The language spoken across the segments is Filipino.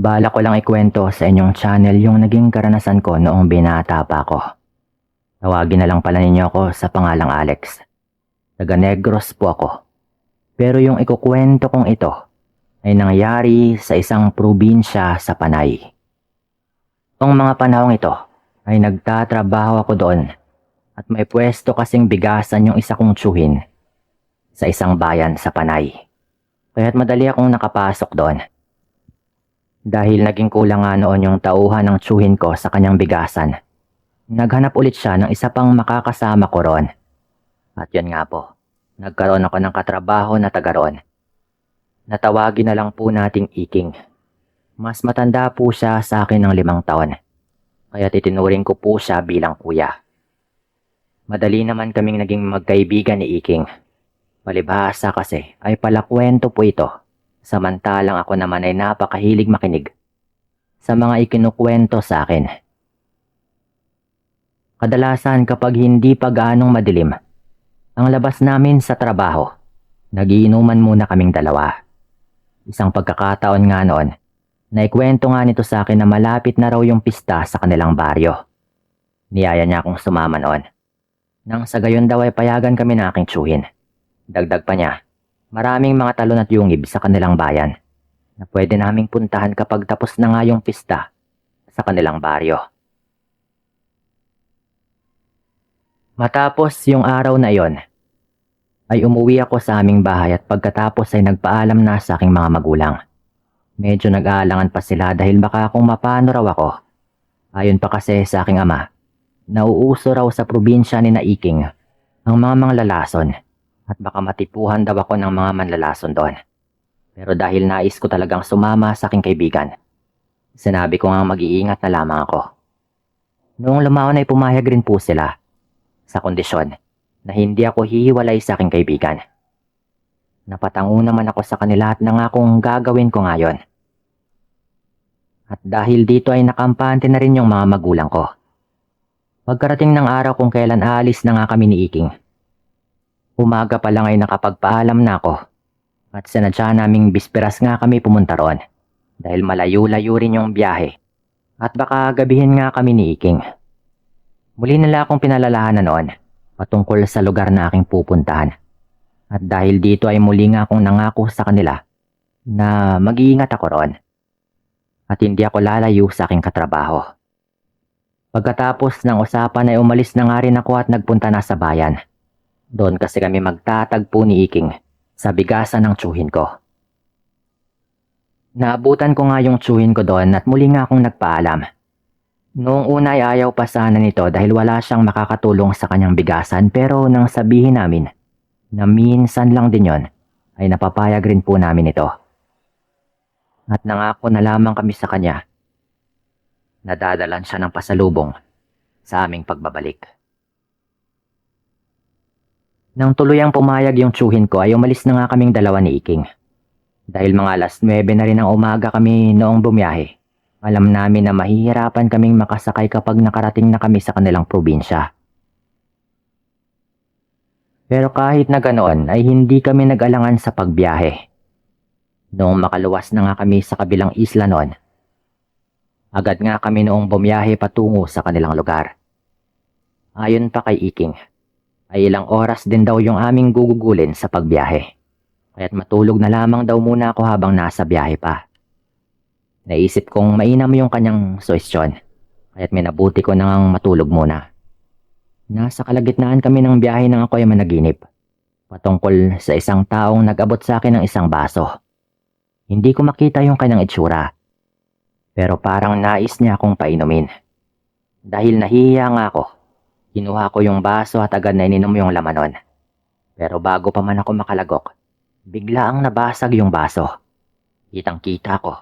Bala ko lang ikwento sa inyong channel yung naging karanasan ko noong binata pa ako. Tawagin na lang pala ninyo ako sa pangalang Alex. Taga Negros po ako. Pero yung ikukwento kong ito ay nangyari sa isang probinsya sa Panay. Noong mga panahong ito ay nagtatrabaho ako doon at may pwesto kasing bigasan yung isa kong tiyuhin sa isang bayan sa Panay. Kaya't madali akong nakapasok doon. Dahil naging kulang nga noon yung tauhan ng tiyuhin ko sa kanyang bigasan, naghanap ulit siya ng isa pang makakasama ko roon. At yun nga po, nagkaroon ako ng katrabaho na taga roon. Natawagin na lang po nating Iking. Mas matanda po siya sa akin ng 5 taon, kaya titinuring ko po siya bilang kuya. Madali naman kaming naging magkaibigan ni Iking. Palibhasa kasi ay palakwento po ito. Samantalang ako naman ay napakahilig makinig sa mga ikinukwento sa akin. Kadalasan kapag hindi pa gaanong madilim, ang labas namin sa trabaho, nagiinuman muna kaming dalawa. Isang pagkakataon nga noon, naikwento nga nito sa akin na malapit na raw yung pista sa kanilang baryo. Niyaya niya akong sumama noon. Nang sa gayon daw ay payagan kami na aking tiyuhin. Dagdag pa niya, maraming mga talon at yungib sa kanilang bayan na pwede naming puntahan kapag tapos na nga yung pista sa kanilang baryo. Matapos yung araw na iyon, ay umuwi ako sa aming bahay at pagkatapos ay nagpaalam na sa aking mga magulang. Medyo nag-aalangan pa sila dahil baka kung mapano raw ako. Ayon pa kasi sa aking ama, nauuso raw sa probinsya ni Naiking ang mga manglalason. At baka matipuhan daw ako ng mga manlalason doon. Pero dahil nais ko talagang sumama sa aking kaibigan, sinabi ko nga mag-iingat na lamang ako. Noong lumaon ay pumayag rin po sila, sa kondisyon na hindi ako hihiwalay sa aking kaibigan. Napatango naman ako sa kanila at nangakong gagawin ko ngayon. At dahil dito ay nakampante na rin yung mga magulang ko. Pagkarating ng araw kung kailan aalis na nga kami ni Iking, umaga pa lang ay nakapagpaalam na ako at sinadya naming bisperas nga kami pumunta roon dahil malayo-layo rin yung biyahe at baka gabihin nga kami ni Iking. Muli nila akong pinalalahanan noon patungkol sa lugar na aking pupuntahan at dahil dito ay muli nga akong nangako sa kanila na mag-iingat ako roon at hindi ako lalayo sa aking katrabaho. Pagkatapos ng usapan ay umalis na nga rin ako at nagpunta na sa bayan. Doon kasi kami magtatagpo ni Iking sa bigasan ng tiyuhin ko. Naabutan ko nga yung tiyuhin ko doon at muli nga akong nagpaalam. Noong una ay ayaw pa sana nito dahil wala siyang makakatulong sa kanyang bigasan pero nang sabihin namin na minsan lang din yon ay napapayag rin po namin ito. At nangako na lamang kami sa kanya na dadalan siya ng pasalubong sa aming pagbabalik. Nang tuluyang pumayag yung tiyuhin ko ay umalis na nga kaming dalawa ni Iking. Dahil mga 9:00 na rin ng umaga kami noong bumiyahe, alam namin na mahihirapan kaming makasakay kapag nakarating na kami sa kanilang probinsya. Pero kahit na ganoon ay hindi kami nag-alangan sa pagbiyahe. Noong makaluwas na nga kami sa kabilang isla noon, agad nga kami noong bumiyahe patungo sa kanilang lugar. Ayon pa kay Iking, ay ilang oras din daw yung aming gugugulin sa pagbiyahe. Kaya't matulog na lamang daw muna ako habang nasa biyahe pa. Naisip kong mainam yung kanyang suwestyon, kaya't minabuti ko nang matulog muna. Nasa kalagitnaan kami ng biyahe nang ako ay managinip, patungkol sa isang taong nag-abot sa akin ng isang baso. Hindi ko makita yung kanyang itsura, pero parang nais niya akong painumin. Dahil nahihiya nga ako, kinuha ko yung baso at agad na ininom yung laman nun. Pero bago pa man ako makalagok, bigla ang nabasag yung baso. Kitang-kita ko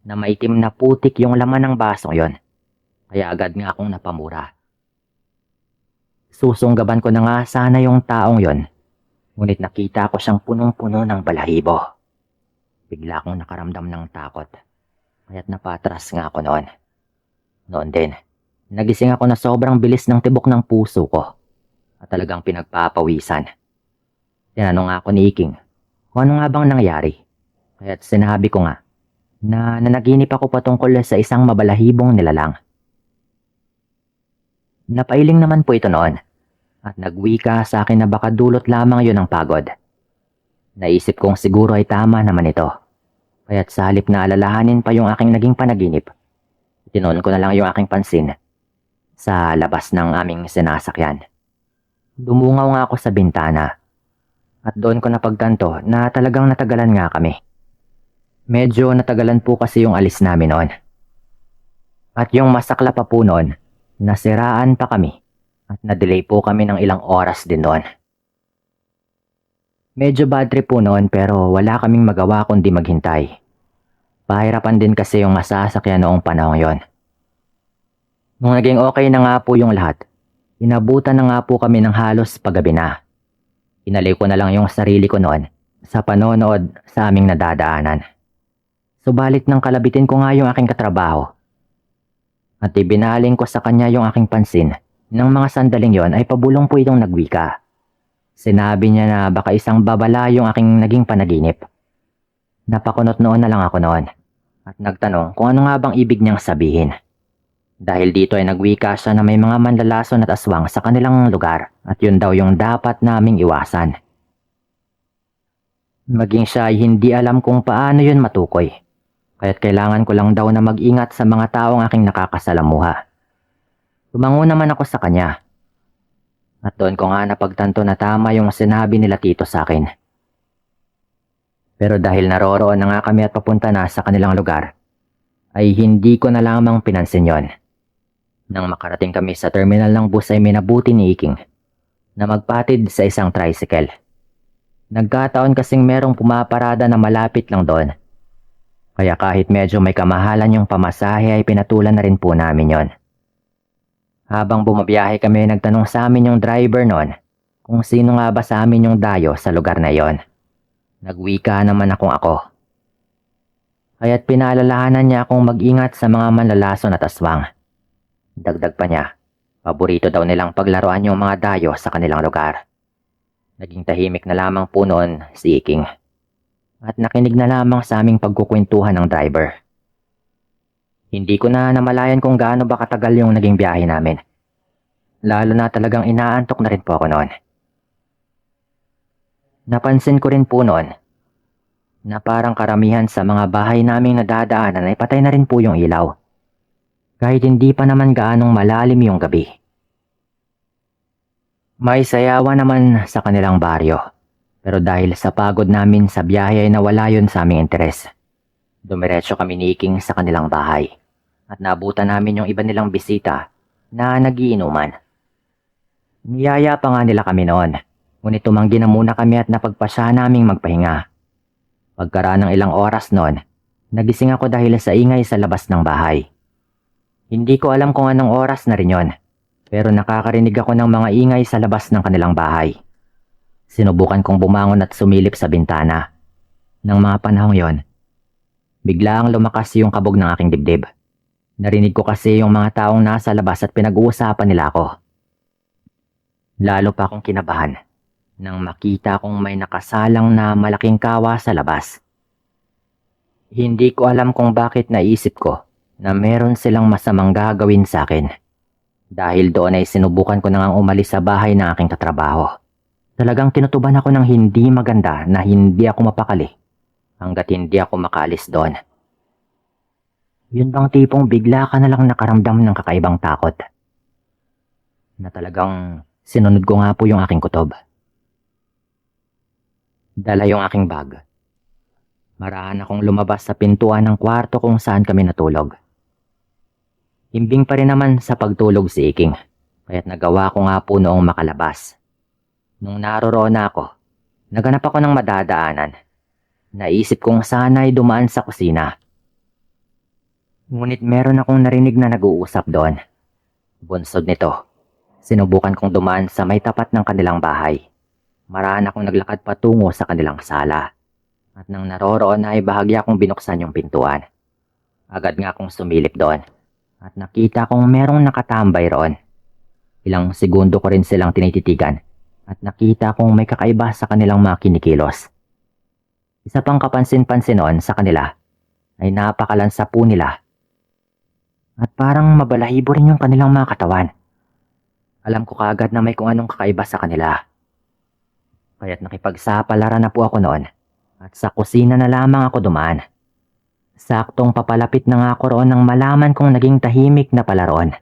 na maitim na putik yung laman ng basong yon. Kaya agad nga akong napamura. Susunggaban ko na nga sana yung taong yon. Ngunit nakita ko siyang punong-puno ng balahibo. Bigla akong nakaramdam ng takot. Kaya't napatras nga ako noon. Noon din, nagising ako na sobrang bilis ng tibok ng puso ko at talagang pinagpapawisan. Tinanong ako ni Iking kung ano nga bang nangyari. Kaya't sinabi ko nga na nanaginip ako patungkol sa isang mabalahibong nilalang. Napailing naman po ito noon at nagwika sa akin na baka dulot lamang yon ng pagod. Naisip kong siguro ay tama naman ito. Kaya't sa halip na alalahanin pa yung aking naging panaginip, tinuon ko na lang yung aking pansin sa labas ng aming sinasakyan. Dumungaw nga ako sa bintana at doon ko napagtanto na talagang natagalan nga kami. Medyo natagalan po kasi yung alis namin noon. At yung masakla pa po noon, nasiraan pa kami at na-delay po kami ng ilang oras din doon. Medyo bad trip po noon pero wala kaming magawa kundi maghintay. Pahirapan din kasi yung masasakyan noong panahon yon. Nung naging okay na nga po yung lahat, inabutan na nga po kami ng halos paggabi na. Inalay ko na lang yung sarili ko noon sa panonood sa aming nadadaanan. Subalit nang kalabitin ko nga yung aking katrabaho at ibinaling ko sa kanya yung aking pansin, ng mga sandaling yon ay pabulong po itong nagwika. Sinabi niya na baka isang babala yung aking naging panaginip. Napakunot noon na lang ako noon at nagtanong kung ano nga bang ibig niyang sabihin. Dahil dito ay nagwika siya na may mga manlalason at aswang sa kanilang lugar at yun daw yung dapat naming iwasan. Maging siya ay hindi alam kung paano yun matukoy. Kaya't kailangan ko lang daw na mag-ingat sa mga taong aking nakakasalamuha. Tumango naman ako sa kanya. At doon ko nga napagtanto na tama yung sinabi nila tito sa akin. Pero dahil naroroon na nga kami at papunta na sa kanilang lugar, ay hindi ko na lamang pinansin yon. Nang makarating kami sa terminal ng bus ay minabuti ni Iking na magpatid sa isang tricycle. Nagkataon kasing merong pumaparada na malapit lang doon. Kaya kahit medyo may kamahalan yung pamasahe ay pinatulan na rin po namin yon. Habang bumabiyahe kami, nagtanong sa amin yung driver noon kung sino nga ba sa amin yung dayo sa lugar na yon. Nagwika naman akong ako. Kaya't pinaalalahanan niya akong mag-ingat sa mga manlalason at aswang. Dagdag pa niya, paborito daw nilang paglaruan yung mga dayo sa kanilang lugar. Naging tahimik na lamang po noon si Iking. At nakinig na lamang sa aming pagkukwentuhan ng driver. Hindi ko na namalayan kung gaano ba katagal yung naging biyahe namin. Lalo na talagang inaantok na rin po ako noon. Napansin ko rin po noon na parang karamihan sa mga bahay naming nadadaanan ay patay na rin po yung ilaw. Kahit hindi pa naman gaanong malalim yung gabi. May sayawan naman sa kanilang baryo. Pero dahil sa pagod namin sa biyahe ay nawala yun sa aming interes. Dumiretso kami ni Iking sa kanilang bahay at nabutan namin yung iba nilang bisita na nagiinuman. Niyaya pa nga nila kami noon, ngunit tumanggi na muna kami at napagpasya naming magpahinga. Pagkaraan ng ilang oras noon, nagising ako dahil sa ingay sa labas ng bahay. Hindi ko alam kung anong oras na rin yon, pero nakakarinig ako ng mga ingay sa labas ng kanilang bahay. Sinubukan kong bumangon at sumilip sa bintana. Nang mga panahong yon, biglaang lumakas yung kabog ng aking dibdib. Narinig ko kasi yung mga taong nasa labas at pinag-uusapan nila ako. Lalo pa akong kinabahan nang makita kong may nakasalang na malaking kawa sa labas. Hindi ko alam kung bakit naisip ko na meron silang masamang gagawin sa akin. Dahil doon ay sinubukan ko nang umalis sa bahay ng aking katrabaho. Talagang tinutuban ako ng hindi maganda na hindi ako mapakali hanggat hindi ako makaalis doon. Yun bang tipong bigla ka na lang nakaramdam ng kakaibang takot? Na talagang sinunod ko nga po yung aking kutob. Dala yung aking bag. Marahan akong lumabas sa pintuan ng kwarto kung saan kami natulog. Himbing pa rin naman sa pagtulog si Iking, kaya't nagawa ko nga po noong makalabas. Nung naroroon na ako, naganap ako ng madadaanan. Naisip kong sana'y dumaan sa kusina. Ngunit meron akong narinig na nag-uusap doon. Bunsod nito, sinubukan kong dumaan sa may tapat ng kanilang bahay. Marahan akong naglakad patungo sa kanilang sala. At nang naroroon na ay bahagya kong binuksan yung pintuan. Agad nga akong sumilip doon. At nakita kong merong nakatambay roon. Ilang segundo ko rin silang tinititigan. At nakita kong may kakaiba sa kanilang mga kinikilos. Isa pang kapansin-pansin noon sa kanila ay napakalansa po nila at parang mabalahibo rin yung kanilang mga katawan. Alam ko kaagad na may kung anong kakaiba sa kanila. Kaya't nakipagsapalaran na po ako noon at sa kusina na lamang ako dumaan. Saktong papalapit na nga ako roon nang malaman kong naging tahimik na pala roon.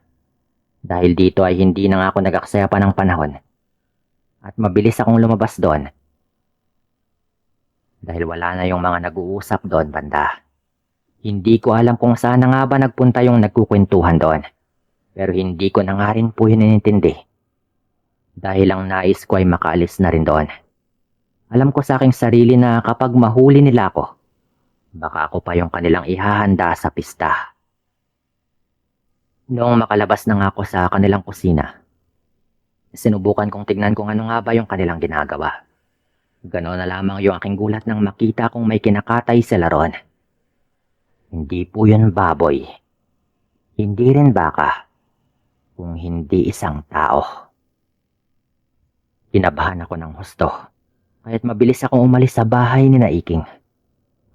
Dahil dito ay hindi na nga ako nag-aksaya pa ng panahon at mabilis akong lumabas doon. Dahil wala na yung mga nag-uusap doon banda. Hindi ko alam kung saan na nga ba nagpunta yung nagkukwentuhan doon. Pero hindi ko na nga rin po yun inintindi. Dahil ang nais ko ay makaalis na rin doon. Alam ko sa aking sarili na kapag mahuli nila ako, baka ako pa yung kanilang ihahanda sa pista. Noong makalabas na nga ako sa kanilang kusina, sinubukan kong tignan kung ano nga ba yung kanilang ginagawa. Ganoon na lamang yung aking gulat nang makita kong may kinakatay sila ron. Hindi po yun baboy. Hindi rin baka. Kung hindi isang tao. Kinabahan ako ng husto. Kaya't mabilis akong umalis sa bahay ni Naiking.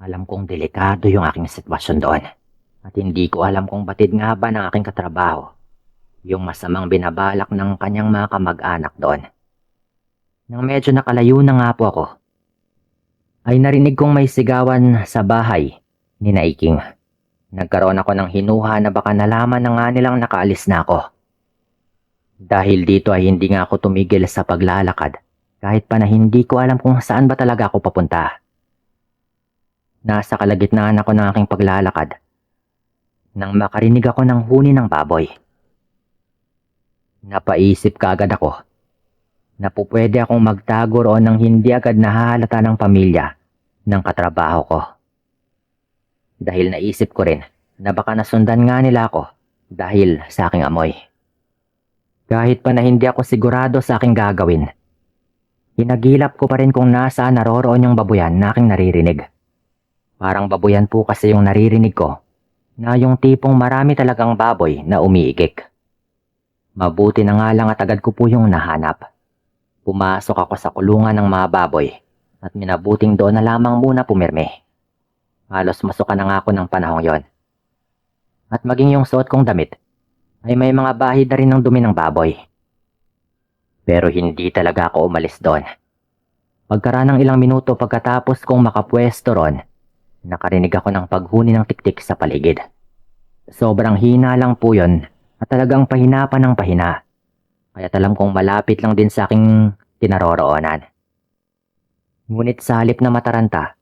Alam kong delikado yung aking sitwasyon doon. At hindi ko alam kung batid nga ba ng aking katrabaho yung masamang binabalak ng kanyang mga kamag-anak doon. Nang medyo nakalayo na nga po ako, ay narinig kong may sigawan sa bahay ni Naiking. Nagkaroon ako ng hinuha na baka nalaman na nga nilang nakaalis na ako. Dahil dito ay hindi nga ako tumigil sa paglalakad kahit pa na hindi ko alam kung saan ba talaga ako papunta. Nasa kalagitnaan ako ng aking paglalakad nang makarinig ako ng huni ng baboy. Napaisip kaagad ako na pupwede akong magtago roon nang hindi agad nahahalata ng pamilya ng katrabaho ko. Dahil naisip ko rin na baka nasundan nga nila ako dahil sa aking amoy. Kahit pa na hindi ako sigurado sa aking gagawin, hinagilap ko pa rin kung nasaan naroroon yung babuyan na aking naririnig. Parang babuyan po kasi yung naririnig ko, na yung tipong marami talagang baboy na umiigik. Mabuti na nga lang at agad ko po yung nahanap. Pumasok ako sa kulungan ng mga baboy at minabuting doon na lamang muna pumirme. Halos masuka na nga ako ng panahong yon. At maging yung suot kong damit, ay may mga bahid na rin ng dumi ng baboy. Pero hindi talaga ako umalis doon. Pagkaraan ng ilang minuto pagkatapos kong makapwesto ron, nakarinig ako ng paghuni ng tiktik sa paligid. Sobrang hina lang po yon at talagang pahina pa ng pahina. Kaya't alam kong malapit lang din sa aking tinaroroonan. Ngunit sa halip na mataranta,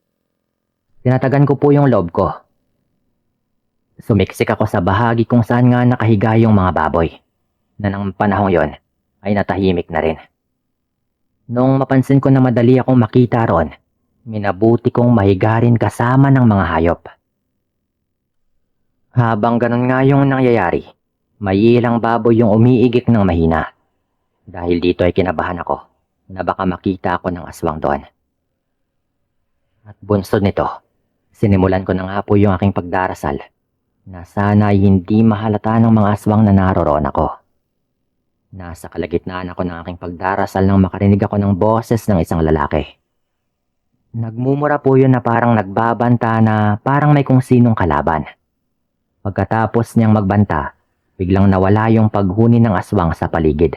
tinatagan ko po yung loob ko. Sumiksik ako sa bahagi kung saan nga nakahiga yung mga baboy, na ng panahong yon ay natahimik na rin. Noong mapansin ko na madali akong makita ron, minabuti kong mahiga rin kasama ng mga hayop. Habang ganon nga yung nangyayari, may ilang baboy yung umiigik ng mahina. Dahil dito ay kinabahan ako na baka makita ako ng aswang doon. At bunsod nito, sinimulan ko na nga po yung aking pagdarasal na sana ay hindi mahalata ng mga aswang na naroroon ako. Nasa kalagitnaan ako ng aking pagdarasal nang makarinig ako ng boses ng isang lalaki. Nagmumura po yun na parang nagbabanta na parang may kung sinong kalaban. Pagkatapos niyang magbanta, biglang nawala yung paghuni ng aswang sa paligid.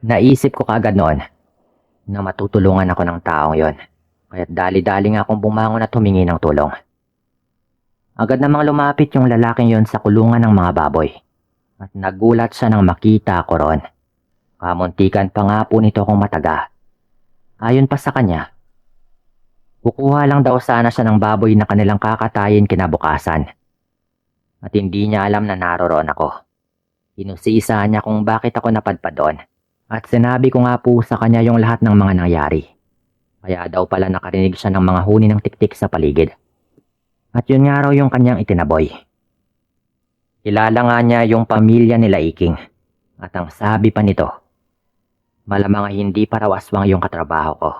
Naisip ko kaagad noon na matutulungan ako ng taong yon, kaya't dali-dali nga akong bumangon at humingi ng tulong. Agad namang lumapit yung lalaking yon sa kulungan ng mga baboy at nagulat siya nang makita ko ron. Kamuntikan pa nga po nito kung mataga. Ayon pa sa kanya, kukuha lang daw sana siya ng baboy na kanilang kakatayin kinabukasan. At hindi niya alam na naroroon ako. Inusisa niya kung bakit ako napadpad doon. At sinabi ko nga po sa kanya yung lahat ng mga nangyari. Kaya daw pala nakarinig siya ng mga huni ng tiktik sa paligid. At yun nga raw yung kanyang itinaboy. Kilala nga niya yung pamilya nila Iking. At ang sabi pa nito, malamang ay hindi pa raw aswang yung katrabaho ko.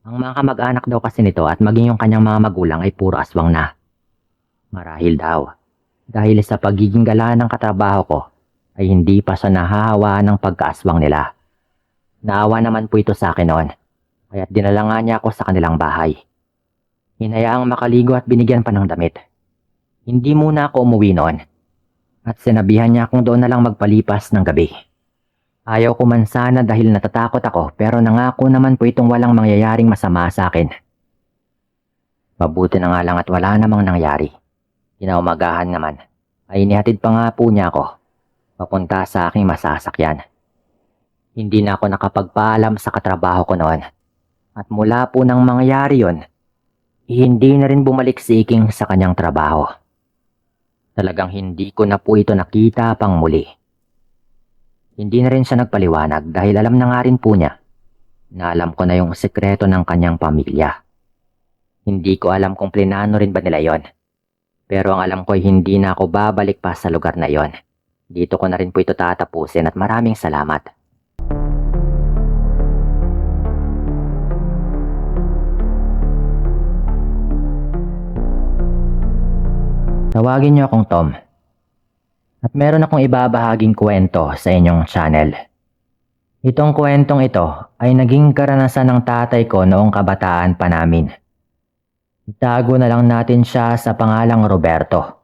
Ang mga kamag-anak daw kasi nito at maging yung kanyang mga magulang ay puro aswang na. Marahil daw, dahil sa pagiging gala ng katrabaho ko, ay hindi pa siya nahahawaan ng pagkaaswang nila. Naawa naman po ito sa akin noon, kaya't dinala nga niya ako sa kanilang bahay. Hinayaang makaligo at binigyan pa ng damit. Hindi muna ako umuwi noon. At sinabihan niya akong doon na lang magpalipas ng gabi. Ayaw ko man sana dahil natatakot ako pero nangako naman po itong walang mangyayaring masama sa akin. Mabuti na nga lang at wala namang nangyari. Kinaumagahan naman ay inihatid pa nga po niya ako papunta sa aking masasakyan. Hindi na ako nakapagpaalam sa katrabaho ko noon. At mula po nang mangyari yon, hindi na rin bumalik si Iking sa kanyang trabaho. Talagang hindi ko na po ito nakita pang muli. Hindi na rin siya nagpaliwanag dahil alam na nga rin po niya na alam ko na yung sekreto ng kanyang pamilya. Hindi ko alam kung plinano rin ba nila yon. Pero ang alam ko ay hindi na ako babalik pa sa lugar na yon. Dito ko na rin po ito tatapusin at maraming salamat. Tawagin niyo akong Tom. At meron akong ibabahaging kwento sa inyong channel. Itong kwentong ito ay naging karanasan ng tatay ko noong kabataan pa namin. Itago na lang natin siya sa pangalang Roberto.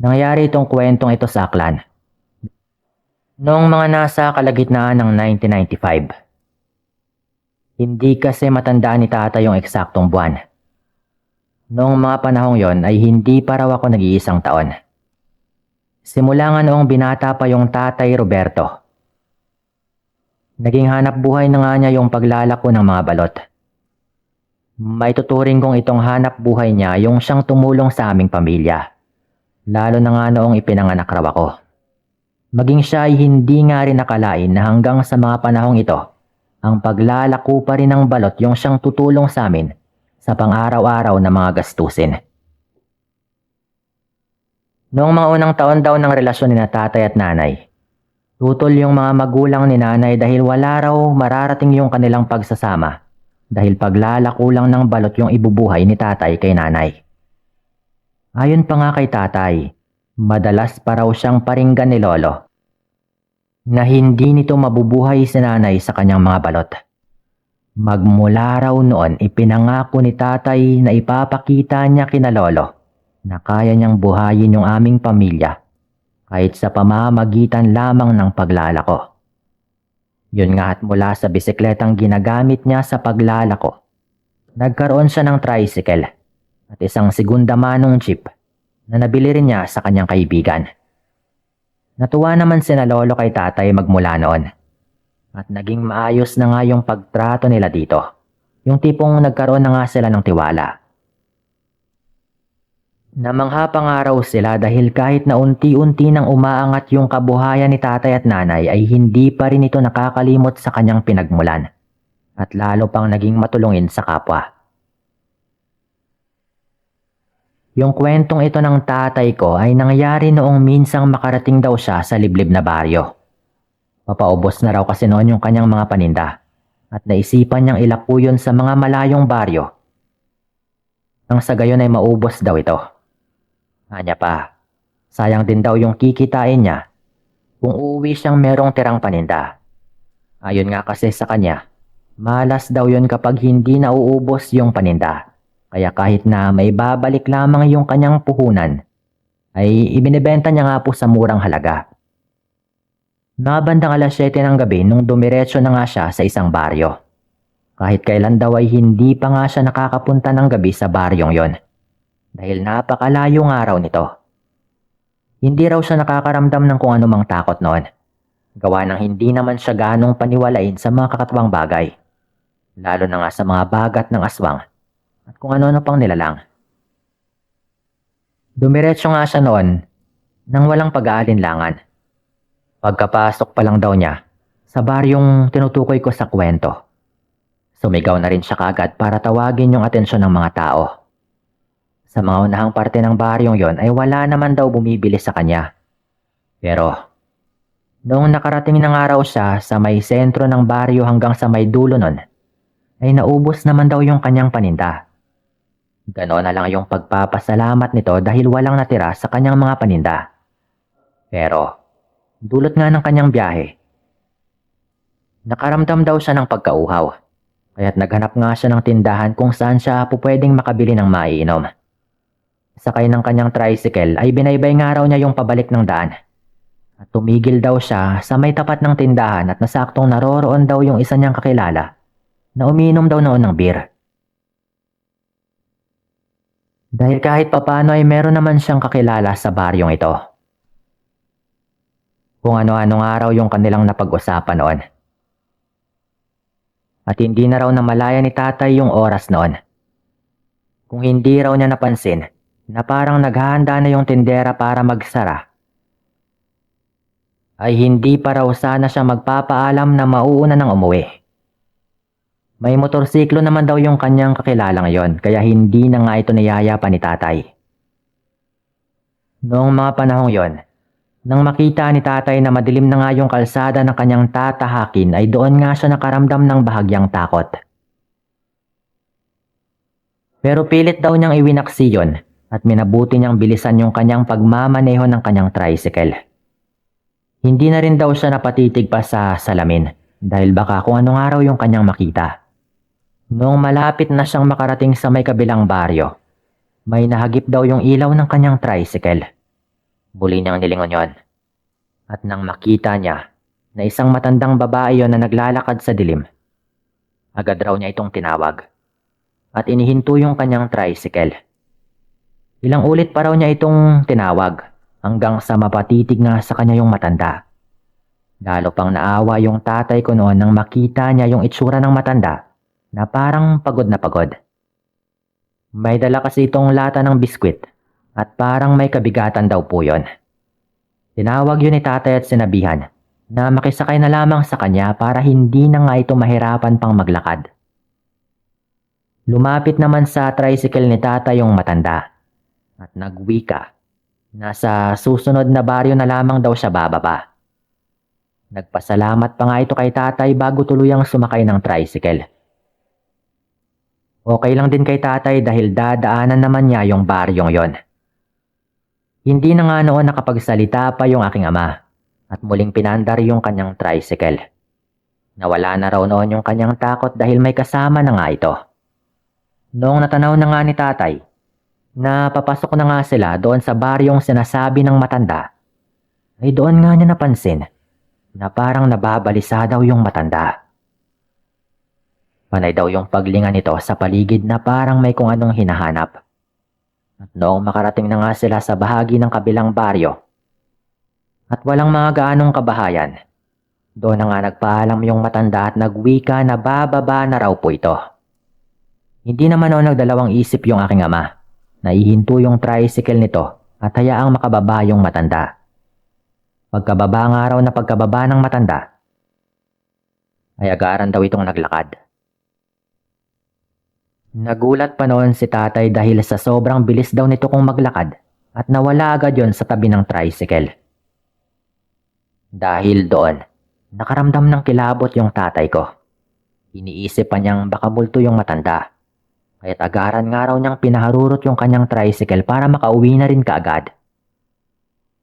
Nangyari itong kwentong ito sa Aklan noong mga nasa kalagitnaan ng 1995. Hindi kasi matandaan ni tatay yung eksaktong buwan. Noong mga panahong yon ay hindi pa raw ako nag-iisang taon. Simula nga noong binata pa yung tatay Roberto. Naging hanap buhay na nga niya yung paglalako ng mga balot. May tuturing kong itong hanap buhay niya yung siyang tumulong sa aming pamilya. Lalo na nga noong ipinanganak raw ako. Maging siya ay hindi nga rin nakalain na hanggang sa mga panahong ito, ang paglalako pa rin ng balot yung siyang tutulong sa amin sa pang-araw-araw na mga gastusin. Noong mga unang taon daw ng relasyon ni tatay at nanay, tutol yung mga magulang ni nanay dahil wala raw mararating yung kanilang pagsasama dahil paglalako lang ng balot yung ibubuhay ni tatay kay nanay. Ayon pa nga kay tatay, madalas pa raw siyang paringgan ni lolo na hindi nito mabubuhay si nanay sa kanyang mga balot. Magmula raw noon ipinangako ni tatay na ipapakita niya kina lolo na kaya niyang buhayin yung aming pamilya kahit sa pamamagitan lamang ng paglalako. Yun nga at mula sa bisikletang ginagamit niya sa paglalako, nagkaroon siya ng tricycle at isang segunda manong jeep na nabili rin niya sa kanyang kaibigan. Natuwa naman sina lolo kay tatay magmula noon. At naging maayos na nga yung pagtrato nila dito. Yung tipong nagkaroon na nga sila ng tiwala. Namangha pa nga raw sila dahil kahit na unti-unti nang umaangat yung kabuhayan ni tatay at nanay ay hindi pa rin ito nakakalimot sa kanyang pinagmulan. At lalo pang naging matulungin sa kapwa. Yung kwentong ito ng tatay ko ay nangyari noong minsang makarating daw siya sa liblib na baryo. Papaubos na raw kasi noon yung kanyang mga paninda at naisipan niyang ilapo yun sa mga malayong baryo. Nang sa gayon ay maubos daw ito. Anya pa, sayang din daw yung kikitain niya kung uuwi siyang merong tirang paninda. Ayon nga kasi sa kanya, malas daw yun kapag hindi nauubos yung paninda. Kaya kahit na may babalik lamang yung kanyang puhunan, ay ibinibenta niya nga po sa murang halaga. Nabandang alas 7 ng gabi nung dumiretso na nga siya sa isang baryo. Kahit kailan daw ay hindi pa nga siya nakakapunta ng gabi sa baryong yon. Dahil napakalayo nga raw nito. Hindi raw siya nakakaramdam ng kung anumang takot noon. Gawa ng hindi naman siya ganong paniwalain sa mga kakatwang bagay. Lalo na nga sa mga bagat ng aswang at kung ano-ano pang nilalang. Dumiretso nga siya noon nang walang pag-aalinlangan. Pagkapasok pa lang daw niya sa baryong tinutukoy ko sa kwento, sumigaw na rin siya kaagad para tawagin yung atensyon ng mga tao. Sa mga unahang parte ng baryong yon ay wala naman daw bumibili sa kanya. Pero noong nakarating na nga raw siya sa may sentro ng baryo hanggang sa may dulo nun, ay naubos naman daw yung kanyang paninda. Ganoon na lang yung pagpapasalamat nito dahil walang natira sa kanyang mga paninda. Pero dulot nga ng kanyang biyahe, nakaramdam daw siya ng pagkauhaw. Kaya't naghanap nga siya ng tindahan kung saan siya pupwedeng makabili ng maiinom. Sakay ng kanyang tricycle ay binaybay nga raw niya yung pabalik ng daan. At tumigil daw siya sa may tapat ng tindahan at nasaktong naroroon daw yung isa niyang kakilala na umiinom daw noon ng beer. Dahil kahit papano ay meron naman siyang kakilala sa baryong ito. Kung ano-ano nga raw yung kanilang napag-usapan noon. At hindi na raw namalaya ni tatay yung oras noon. Kung hindi raw niya napansin na parang naghahanda na yung tindera para magsara, ay hindi pa raw sana siya magpapaalam na mauuna nang umuwi. May motorsiklo naman daw yung kanyang kakilalang yon kaya hindi na nga ito niyayapa ni tatay. Noong mga panahong yon, nang makita ni tatay na madilim na nga yung kalsada ng kanyang tatahakin ay doon nga siya nakaramdam ng bahagyang takot. Pero pilit daw niyang iwinaksi yon at minabuti niyang bilisan yung kanyang pagmamaneho ng kanyang tricycle. Hindi na rin daw siya napatitig pa sa salamin dahil baka kung ano nga raw yung kanyang makita. Noong malapit na siyang makarating sa may kabilang baryo, may nahagip daw yung ilaw ng kanyang tricycle. Muli niyang nilingon yon. At nang makita niya na isang matandang babae yon na naglalakad sa dilim, agad raw niya itong tinawag. At inihinto yung kanyang tricycle. Ilang ulit pa raw niya itong tinawag hanggang sa mapatitig nga sa kanya yung matanda. Lalo pang naawa yung tatay ko noon nang makita niya yung itsura ng matanda na parang pagod na pagod. May dala kasi itong lata ng biskwit at parang may kabigatan daw po yon. Tinawag yun ni tatay at sinabihan na makisakay na lamang sa kanya para hindi na nga ito mahirapan pang maglakad. Lumapit naman sa tricycle ni tatay yung matanda at nagwika na sa susunod na baryo na lamang daw siya bababa. Nagpasalamat pa nga ito kay tatay bago tuluyang sumakay ng tricycle. Okay lang din kay tatay dahil dadaanan naman niya yung baryong yon. Hindi na nga noon nakapagsalita pa yung aking ama at muling pinandar yung kanyang tricycle. Nawala na raw noon yung kanyang takot dahil may kasama na nga ito. Noong natanaw na nga ni tatay na papasok na nga sila doon sa baryong sinasabi ng matanda, ay doon nga niya napansin na parang nababalisa daw yung matanda. Panay daw yung paglingan nito sa paligid na parang may kung anong hinahanap. At noong makarating na nga sila sa bahagi ng kabilang baryo at walang mga gaanong kabahayan, doon na nga nagpaalam yung matanda at nagwika na bababa na raw po ito. Hindi naman noon nagdalawang isip yung aking ama na ihinto yung tricycle nito at hayaang makababa yung matanda. Pagkababa nga raw na pagkababa ng matanda, ay agaran daw itong naglakad. Nagulat pa noon si tatay dahil sa sobrang bilis daw nito kung maglakad at nawala agad yon sa tabi ng tricycle. Dahil doon, nakaramdam ng kilabot yung tatay ko. Iniisip pa niyang baka multo yung matanda. Kaya't agaran nga raw niyang pinaharurot yung kanyang tricycle para makauwi na rin kaagad.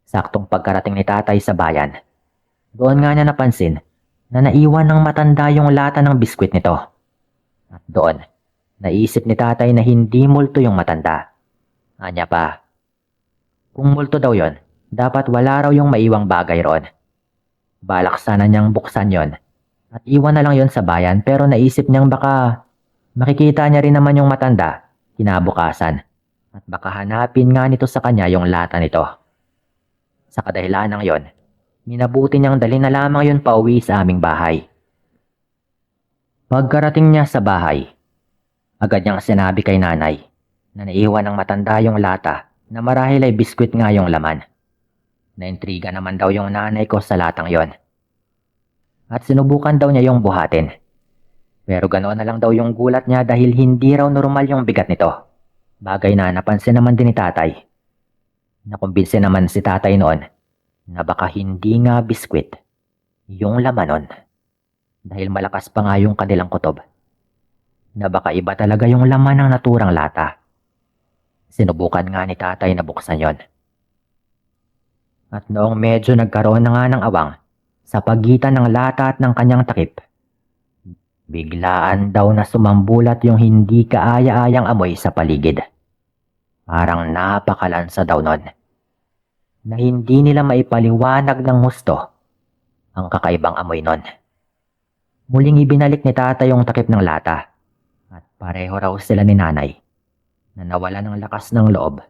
Saktong pagkarating ni tatay sa bayan, doon nga niya napansin na naiwan ng matanda yung lata ng biskwit nito. At doon, naisip ni tatay na hindi multo yung matanda. Anya pa, kung multo daw yon, dapat wala raw yung maiwang bagay roon. Balak sana niyang buksan yon at iwan na lang yon sa bayan pero naisip niyang baka makikita niya rin naman yung matanda kinabukasan at baka hanapin nga nito sa kanya yung lata nito. Sa kadahilan ng yon, minabuti niyang dali na lamang yon pauwi sa aming bahay. Pagkarating niya sa bahay, agad niyang sinabi kay nanay na naiwan ng matanda yung lata na marahil ay biskwit nga yung laman. Naintriga naman daw yung nanay ko sa latang yon. At sinubukan daw niya yung buhatin. Pero ganoon na lang daw yung gulat niya dahil hindi raw normal yung bigat nito. Bagay na napansin naman din ni tatay. Nakumbinsi naman si tatay noon na baka hindi nga biskwit yung laman nun. Dahil malakas pa nga yung kanilang kutob. Na baka iba talaga yung laman ng naturang lata. Sinubukan nga ni tatay na buksan yon. At noong medyo nagkaroon na nga ng awang sa pagitan ng lata at ng kanyang takip, Biglaan daw na sumambulat yung hindi kaaya-ayang amoy sa paligid. Parang napakalansa daw nun, na hindi nila maipaliwanag ng husto ang kakaibang amoy nun. Muling ibinalik ni Tatay yung takip ng lata at pareho raw sila ni Nanay na nawala ng lakas ng loob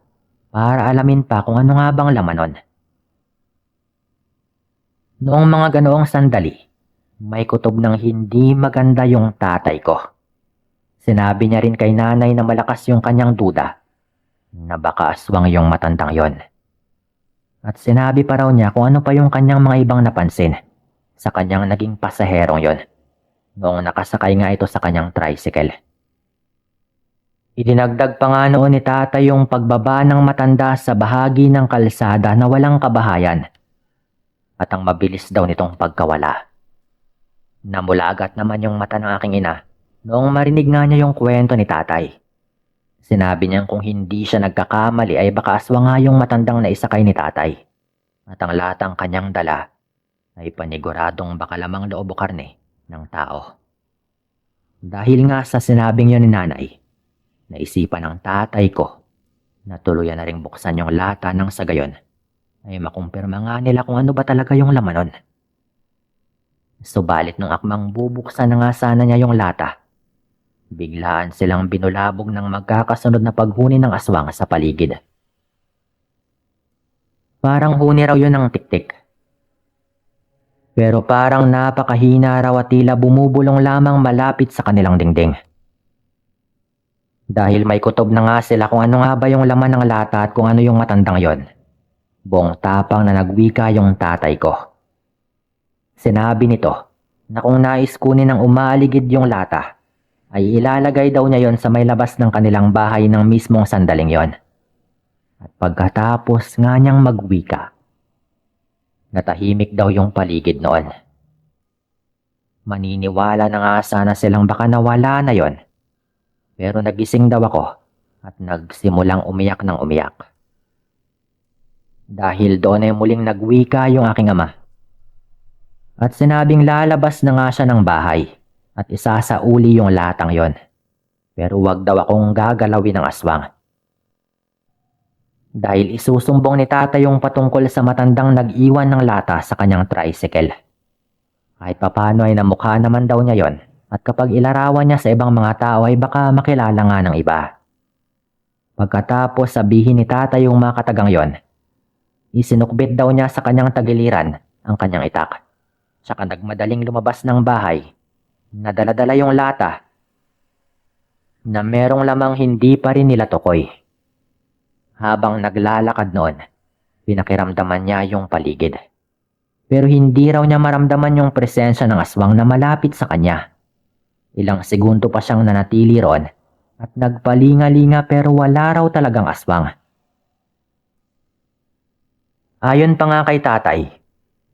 para alamin pa kung ano nga bang laman nun. Noong mga ganoong sandali, may kutob ng hindi maganda yung tatay ko. Sinabi niya rin kay Nanay na malakas yung kanyang duda na baka aswang yung matandang yon. At sinabi pa raw niya kung ano pa yung kanyang mga ibang napansin sa kanyang naging pasaherong yon noong nakasakay nga ito sa kanyang tricycle. Idinagdag pa nga noon ni Tatay yung pagbaba ng matanda sa bahagi ng kalsada na walang kabahayan at ang mabilis daw nitong pagkawala. Namulagat naman yung mata ng aking ina noong marinig nga niya yung kwento ni Tatay. Sinabi niyang kung hindi siya nagkakamali ay baka aswang nga yung matandang naisakay ni Tatay at ang latang kanyang dala ay paniguradong baka lamang loob o karne ng tao. Dahil nga sa sinabing yun ni Nanay, naisipan ng Tatay ko na tuluyan na ring buksan yung lata ng sa gayon ay makumpirma nga nila kung ano ba talaga yung laman nun. Subalit nung akmang bubuksan na nga sana niya yung lata, biglaan silang binulabog ng magkakasunod na paghuni ng aswang sa paligid. Parang huni raw yun ng tiktik. Pero parang napakahina raw at tila bumubulong lamang malapit sa kanilang dingding. Dahil may kutob na nga sila kung ano nga ba yung laman ng lata at kung ano yung matandang yon, buong tapang na nagwika yung tatay ko. Sinabi nito na kung nais kunin ng umaaligid yung lata, ay ilalagay daw niya yon sa may labas ng kanilang bahay ng mismong sandaling yon. At pagkatapos nga niyang magwika, natahimik daw yung paligid noon. Maniniwala na nga sana silang baka nawala na yon. Pero nagising daw ako at nagsimulang umiyak ng umiyak. Dahil doon ay muling nagwika yung aking ama. At sinabing lalabas na nga siya ng bahay at isasauli yung latang yon. Pero wag daw akong gagalawin ng aswang. Dahil isusumbong ni Tatay yung patungkol sa matandang nag-iwan ng lata sa kanyang tricycle. Kahit papano ay namukha naman daw niya yon at kapag ilarawan niya sa ibang mga tao ay baka makilala nga ng iba. Pagkatapos sabihin ni Tatay yung mga katagang yon, isinukbit daw niya sa kanyang tagiliran ang kanyang itak. Saka nagmadaling lumabas ng bahay, nadala-dala yung lata na merong lamang hindi pa rin nila tukoy. Habang naglalakad noon, pinakiramdaman niya yung paligid. Pero hindi raw niya maramdaman yung presensya ng aswang na malapit sa kanya. Ilang segundo pa siyang nanatili roon at nagpalinga-linga pero wala raw talagang aswang. Ayon pa nga kay Tatay,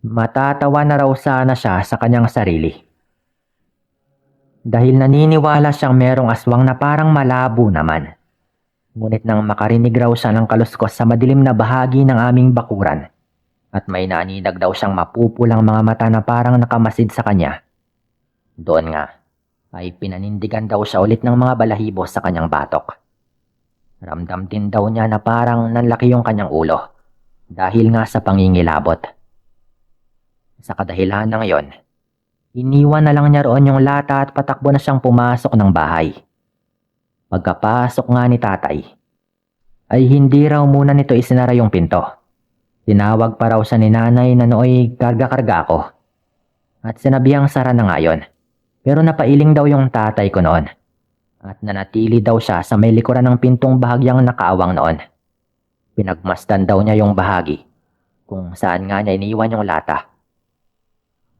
matatawa na raw sana siya sa kanyang sarili. Dahil naniniwala siyang merong aswang na parang malabo naman. Ngunit nang makarinig raw siya ng kaluskos sa madilim na bahagi ng aming bakuran at may naninag daw siyang mapupulang mga mata na parang nakamasid sa kanya, doon nga ay pinanindigan daw siya ulit ng mga balahibo sa kanyang batok. Ramdam din daw niya na parang nanlaki yung kanyang ulo dahil nga sa pangingilabot. Sa kadahilan ng yon, iniwan na lang niya roon yung lata at patakbo na siyang pumasok ng bahay. Pagkapasok nga ni Tatay, ay hindi raw muna nito isinara yung pinto. Tinawag pa raw siya ni Nanay na nooy karga-karga ako. At sinabihang sara na nga yon. Pero napailing daw yung tatay ko noon. At nanatili daw siya sa may likuran ng pintong bahagyang nakaawang noon. Pinagmasdan daw niya yung bahagi kung saan nga niya iniwan yung lata.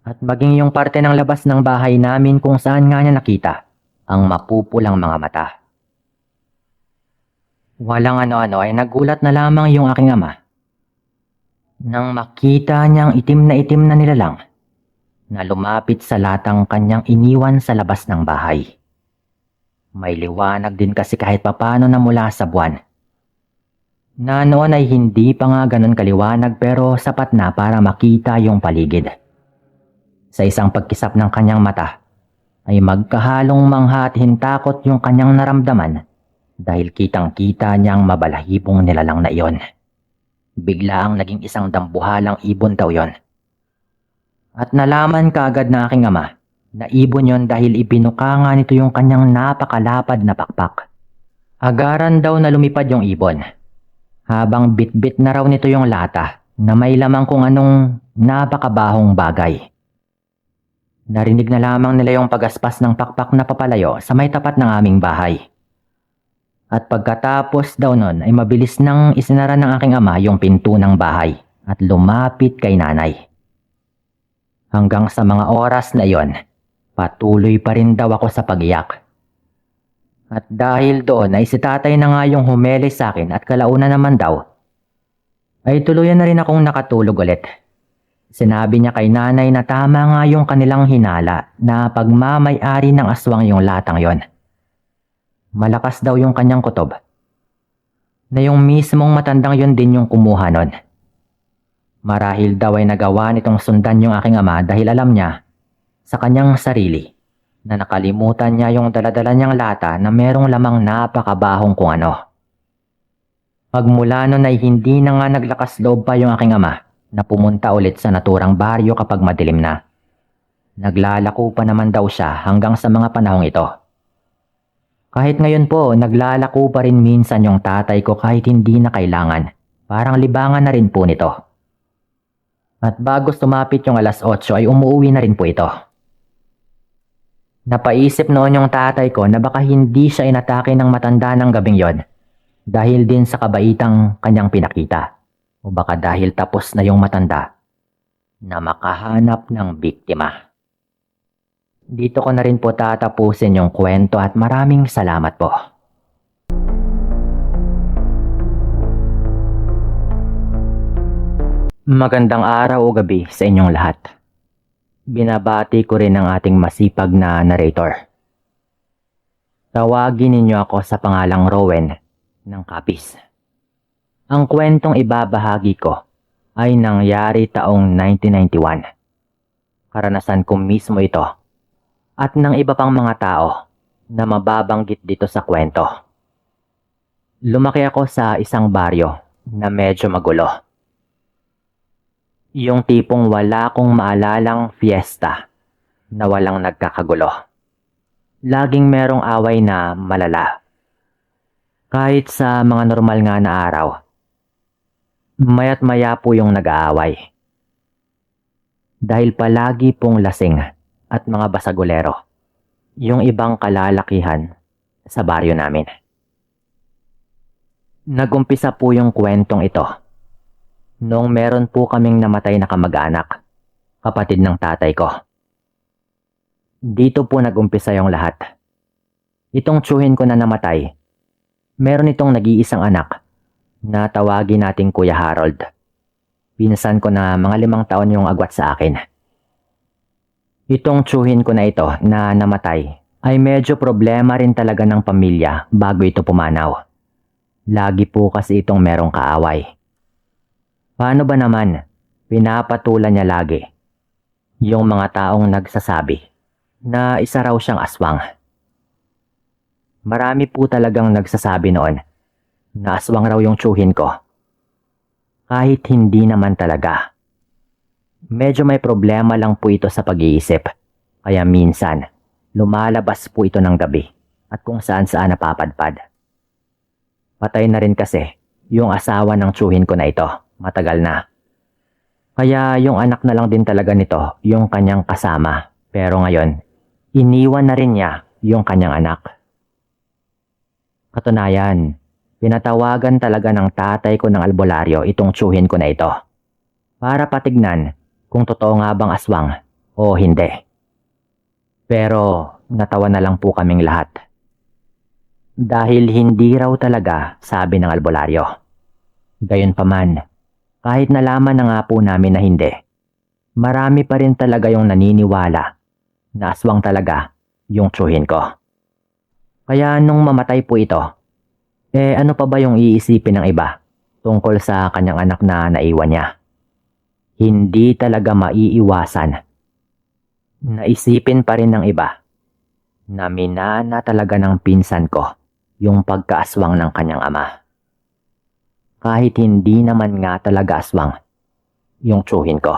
At maging yung parte ng labas ng bahay namin kung saan nga niya nakita ang mapupulang mga mata. Walang ano-ano ay nagulat na lamang yung aking ama nang makita niyang itim na nilalang na lumapit sa latang kanyang iniwan sa labas ng bahay. May liwanag din kasi kahit papano na mula sa buwan. Na noon ay hindi pa nga ganun kaliwanag pero sapat na para makita yung paligid. Sa isang pagkisap ng kanyang mata, ay magkahalong mangha at hintakot yung kanyang naramdaman dahil kitang-kita niyang mabalahibong nilalang na iyon. Bigla ang naging isang dambuhalang ibon daw yon. At nalaman kaagad na aking ama na ibon yon dahil ibinuka nga nito yung kanyang napakalapad na pakpak. Agaran daw na lumipad yung ibon. Habang bitbit na raw nito yung lata na may lamang kung anong napakabahong bagay. Narinig na lamang nila yung pagaspas ng pakpak na papalayo sa may tapat ng aming bahay. At pagkatapos daw nun ay mabilis nang isinara ng aking ama yung pinto ng bahay at lumapit kay nanay. Hanggang sa mga oras na iyon, patuloy pa rin daw ako sa pag-iyak. At dahil doon ay si tatay na nga yung humeles sa akin at kalauna naman daw, ay tuluyan na rin akong nakatulog ulit. Sinabi niya kay nanay na tama nga yung kanilang hinala na pagmamay-ari ng aswang yung latang yon. Malakas daw yung kanyang kutob. Na yung mismong matandang yon din yung kumuha nun. Marahil daw ay nagawa nitong sundan yung aking ama dahil alam niya sa kanyang sarili na nakalimutan niya yung daladala niyang lata na merong lamang napakabahong kung ano. Pagmula nun ay hindi na nga naglakas loob pa yung aking ama na pumunta ulit sa naturang baryo kapag madilim na. Naglalako pa naman daw siya hanggang sa mga panahong ito. Kahit ngayon po, naglalako pa rin minsan yung tatay ko kahit hindi na kailangan. Parang libangan na rin po nito. At bago sumapit yung alas 8 ay umuwi na rin po ito. Napaisip noon yung tatay ko na baka hindi siya inatake ng matanda ng gabing yon dahil din sa kabaitang kanyang pinakita. O baka dahil tapos na yung matanda na makahanap ng biktima. Dito ko na rin po tatapusin yung kwento at maraming salamat po. Magandang araw o gabi sa inyong lahat. Binabati ko rin ang ating masipag na narrator. Tawagin ninyo ako sa pangalang Rowen ng Kapis. Ang kwentong ibabahagi ko ay nangyari taong 1991. Karanasan ko mismo ito at ng iba pang mga tao na mababanggit dito sa kwento. Lumaki ako sa isang baryo na medyo magulo. Yung tipong wala akong maalalang fiesta na walang nagkakagulo. Laging merong away na malala. Kahit sa mga normal nga na araw, maya't maya po yung nag-aaway. Dahil palagi pong lasing at mga basagulero yung ibang kalalakihan sa baryo namin. Nagumpisa po yung kwentong ito noong meron po kaming namatay na kamag-anak, kapatid ng tatay ko. Dito po nagumpisa yung lahat. Itong tiyuhin ko na namatay, meron itong nag-iisang anak na tawagin nating Kuya Harold. Pinsan ko na mga 5 taon yung agwat sa akin. Itong tiyuhin ko na ito na namatay ay medyo problema rin talaga ng pamilya bago ito pumanaw. Lagi po kasi itong merong kaaway. Paano ba naman, pinapatulan niya lagi yung mga taong nagsasabi na isa raw siyang aswang. Marami po talagang nagsasabi noon na aswang raw yung tiyuhin ko. Kahit hindi naman talaga. Medyo may problema lang po ito sa pag-iisip. Kaya minsan, lumalabas po ito ng gabi at kung saan-saan napapadpad. Patay na rin kasi yung asawa ng tiyuhin ko na ito. Matagal na. Kaya yung anak na lang din talaga nito yung kanyang kasama. Pero ngayon, iniwan na rin niya yung kanyang anak. Katunayan, pinatawagan talaga ng tatay ko ng albularyo itong tiyuhin ko na ito. Para patignan kung totoo nga bang aswang o hindi. Pero natawa na lang po kaming lahat. Dahil hindi raw talaga sabi ng albularyo. Gayunpaman, kahit nalaman na nga po namin na hindi, marami pa rin talaga yung naniniwala na aswang talaga yung tiyuhin ko. Kaya nung mamatay po ito, ano pa ba yung iisipin ng iba tungkol sa kanyang anak na naiwan niya? Hindi talaga maiiwasan. Naisipin pa rin ng iba na minana talaga ng pinsan ko yung pagkaaswang ng kanyang ama. Kahit hindi naman nga talaga aswang yung tsuhin ko.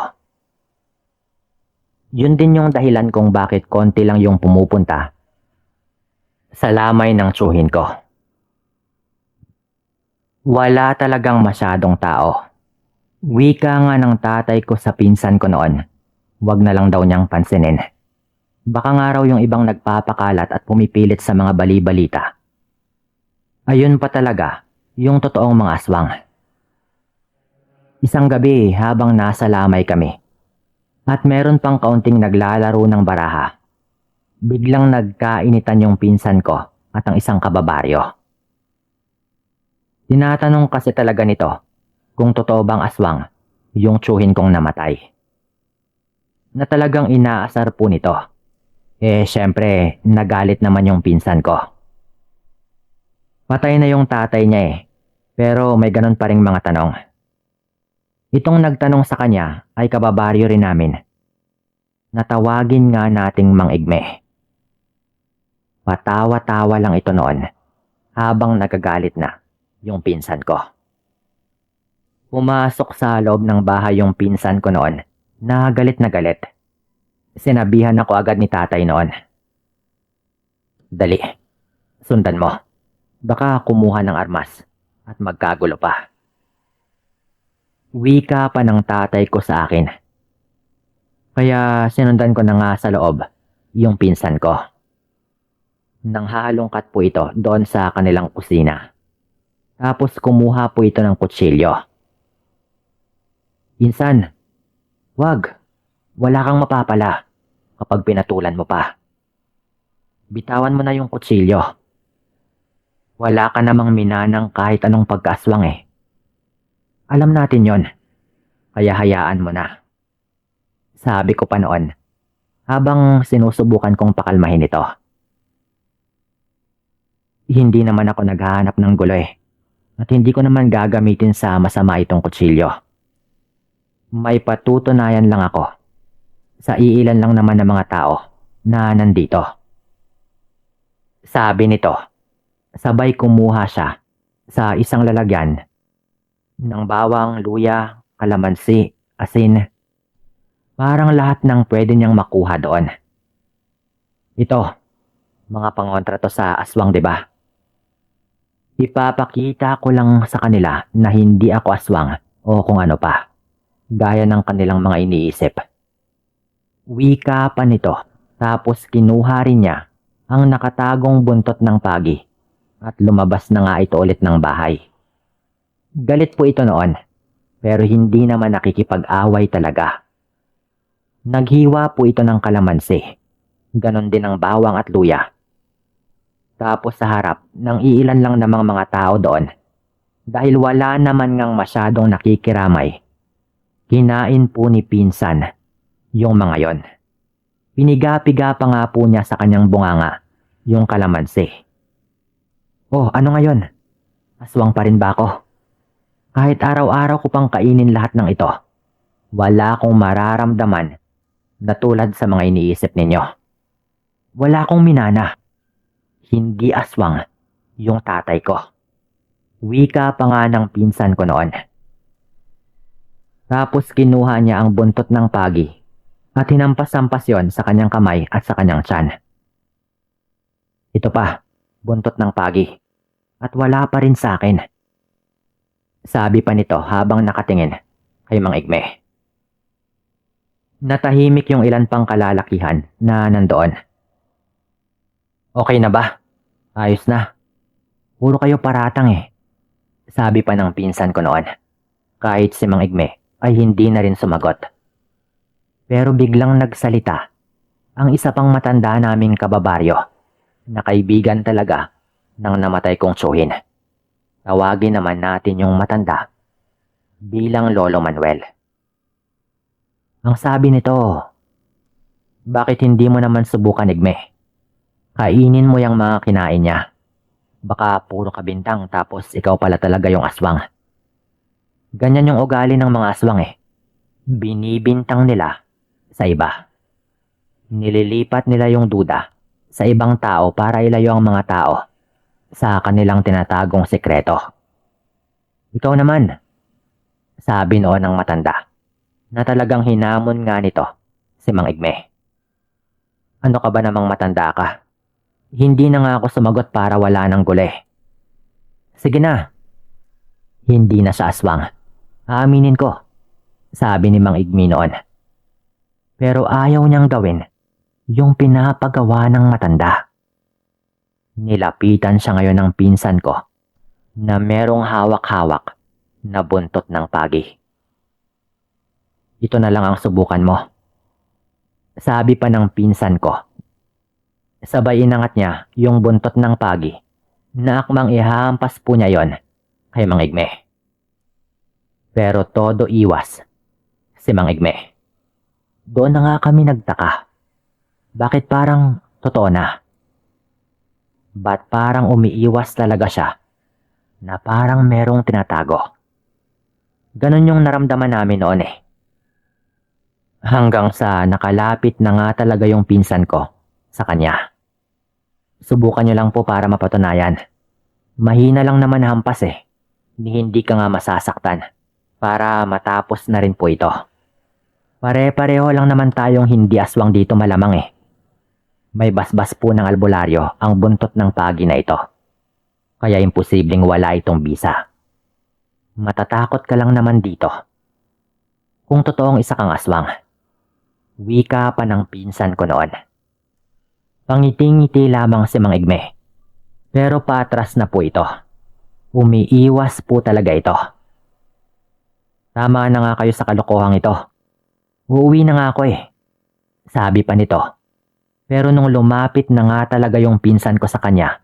Yun din yung dahilan kung bakit konti lang yung pumupunta sa lamay ng tsuhin ko. Wala talagang masyadong tao. Wika nga ng tatay ko sa pinsan ko noon, wag na lang daw niyang pansinin. Baka nga raw yung ibang nagpapakalat at pumipilit sa mga bali-balita. Ayun pa talaga, yung totoong mga aswang. Isang gabi habang nasa lamay kami, at meron pang kaunting naglalaro ng baraha, biglang nagkainitan yung pinsan ko at ang isang kababaryo. Tinatanong kasi talaga nito kung totoo bang aswang yung tsuhin kong namatay. Na talagang inaasar po nito. Syempre, nagalit naman yung pinsan ko. Patay na yung tatay niya pero may ganun pa ring mga tanong. Itong nagtanong sa kanya ay kababaryo rin namin. Natawagin nga nating Mang Igme. Patawa-tawa lang ito noon habang nagagalit na yung pinsan ko. Pumasok sa loob ng bahay yung pinsan ko noon na galit na galit. Sinabihan ako agad ni tatay noon. Dali, sundan mo. Baka kumuha ng armas at magkagulo pa. Wika pa ng tatay ko sa akin. Kaya sinundan ko na nga sa loob yung pinsan ko. Nang halongkat po ito doon sa kanilang kusina. Tapos kumuha po ito ng kutsilyo. Insan, wag. Wala kang mapapala kapag pinatulan mo pa. Bitawan mo na yung kutsilyo. Wala ka namang minanang kahit anong pagkaaswang Alam natin yon. Kaya hayaan mo na. Sabi ko pa noon habang sinusubukan kong pakalmahin ito. Hindi naman ako naghahanap ng gulo at hindi ko naman gagamitin sa masama itong kutsilyo. May patutunayan lang ako sa iilan lang naman ng mga tao na nandito. Sabi nito, sabay kumuha siya sa isang lalagyan ng bawang, luya, kalamansi, asin. Parang lahat ng pwede niyang makuha doon. Ito, mga pangontra to sa aswang, diba? Ipapakita ko lang sa kanila na hindi ako aswang o kung ano pa, gaya ng kanilang mga iniisip. Wika pa nito, tapos kinuha rin niya ang nakatagong buntot ng pagi at lumabas na nga ito ulit ng bahay. Galit po ito noon, pero hindi naman nakikipag-away talaga. Naghiwa po ito ng kalamansi, ganon din ang bawang at luya. Tapos sa harap ng iilan lang namang mga tao doon, dahil wala naman ngang masyadong nakikiramay, kinain po ni pinsan yung mga yon. Piniga-piga pa nga po niya sa kanyang bunganga yung kalamansi. Oh, ano ngayon? Aswang pa rin ba ako? Kahit araw-araw ko pang kainin lahat ng ito, wala akong mararamdaman na tulad sa mga iniisip ninyo. Wala akong minana. Hindi aswang yung tatay ko. Wika pa nga ng pinsan ko noon. Tapos kinuha niya ang buntot ng pagi at hinampas-hampas yon sa kanyang kamay at sa kanyang tiyan. Ito pa, buntot ng pagi. At wala pa rin sa akin. Sabi pa nito habang nakatingin kay Mang Igme. Natahimik yung ilan pang kalalakihan na nandoon. Okay na ba? Ayos na. Puro kayo paratang Sabi pa ng pinsan ko noon. Kahit si Mang Igme ay hindi na rin sumagot. Pero biglang nagsalita ang isa pang matanda naming kababaryo na kaibigan talaga ng namatay kong tsuhin. Tawagin naman natin yung matanda bilang Lolo Manuel. Ang sabi nito, bakit hindi mo naman subukan, Igme? Kainin mo yung mga kinain niya. Baka puro kabintang tapos ikaw pala talaga yung aswang. Ganyan yung ugali ng mga aswang Binibintang nila sa iba. Nililipat nila yung duda sa ibang tao para ilayo ang mga tao sa kanilang tinatagong sekreto. Ikaw naman, sabi noon ng matanda, na talagang hinamon nga nito si Mang Igme. Ano ka ba namang matanda ka? Hindi na nga ako sumagot para wala ng guli. Sige na. Hindi na siya aswang. Aaminin ko, sabi ni Mang Igme noon. Pero ayaw niyang gawin yung pinapagawa ng matanda. Nilapitan siya ngayon ng pinsan ko na merong hawak-hawak na buntot ng pagi. Ito na lang ang subukan mo, sabi pa ng pinsan ko. Sabay inangat niya yung buntot ng pagi na akmang ihahampas po niya yon kay Mang Igme. Pero todo iwas si Mang Igme. Doon na nga kami nagtaka. Bakit parang totoo na? Ba't parang umiiwas talaga siya na parang merong tinatago? Ganon yung naramdaman namin noon eh. Hanggang sa nakalapit na nga talaga yung pinsan ko sa kanya. Subukan nyo lang po para mapatunayan. Mahina lang naman hampas eh. Hindi ka nga masasaktan. Para matapos na rin po ito. Pare-pareho lang naman tayong hindi aswang dito malamang eh. May basbas po ng albularyo ang buntot ng pagi na ito. Kaya imposibleng wala itong bisa. Matatakot ka lang naman dito. Kung totoong isa kang aswang. Wika pa ng pinsan ko noon. Pangiti-ngiti lamang si Mang Igme. Pero patras na po ito. Umiiwas po talaga ito. Tama na nga kayo sa kalokohang ito. Uuwi na nga ako eh. Sabi pa nito. Pero nung lumapit na nga talaga yung pinsan ko sa kanya,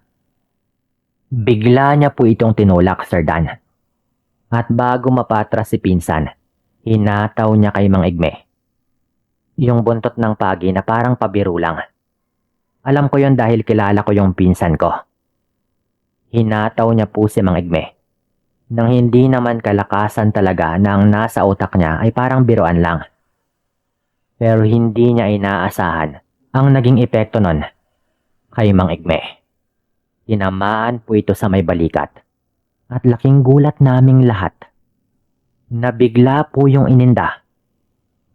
bigla niya po itong tinulak, Sir Dan. At bago mapatras si pinsan, hinataw niya kay Mang Igme yung buntot ng pagi na parang pabiro lang. Alam ko yon dahil kilala ko yung pinsan ko. Hinataw niya po si Mang Igme nang hindi naman kalakasan talaga na ang nasa utak niya ay parang biruan lang. Pero hindi niya inaasahan ang naging epekto nun kay Mang Igme. Tinamaan po ito sa may balikat at laking gulat naming lahat na bigla po yung ininda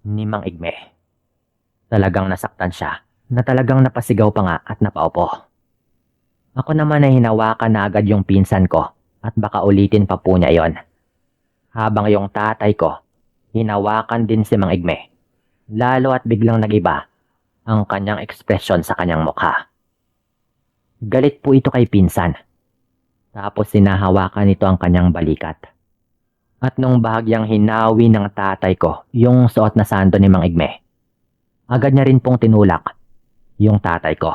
ni Mang Igme. Talagang nasaktan siya na talagang napasigaw pa nga at napaupo. Ako naman ay hinawakan na agad yung pinsan ko at baka ulitin pa po niya yon. Habang yung tatay ko, hinawakan din si Mang Igme. Lalo at biglang nagiba ang kanyang ekspresyon sa kanyang mukha. Galit po ito kay pinsan. Tapos sinahawakan nito ang kanyang balikat. At nung bahagyang hinawi ng tatay ko yung suot na sando ni Mang Igme, agad niya rin pong tinulak yung tatay ko.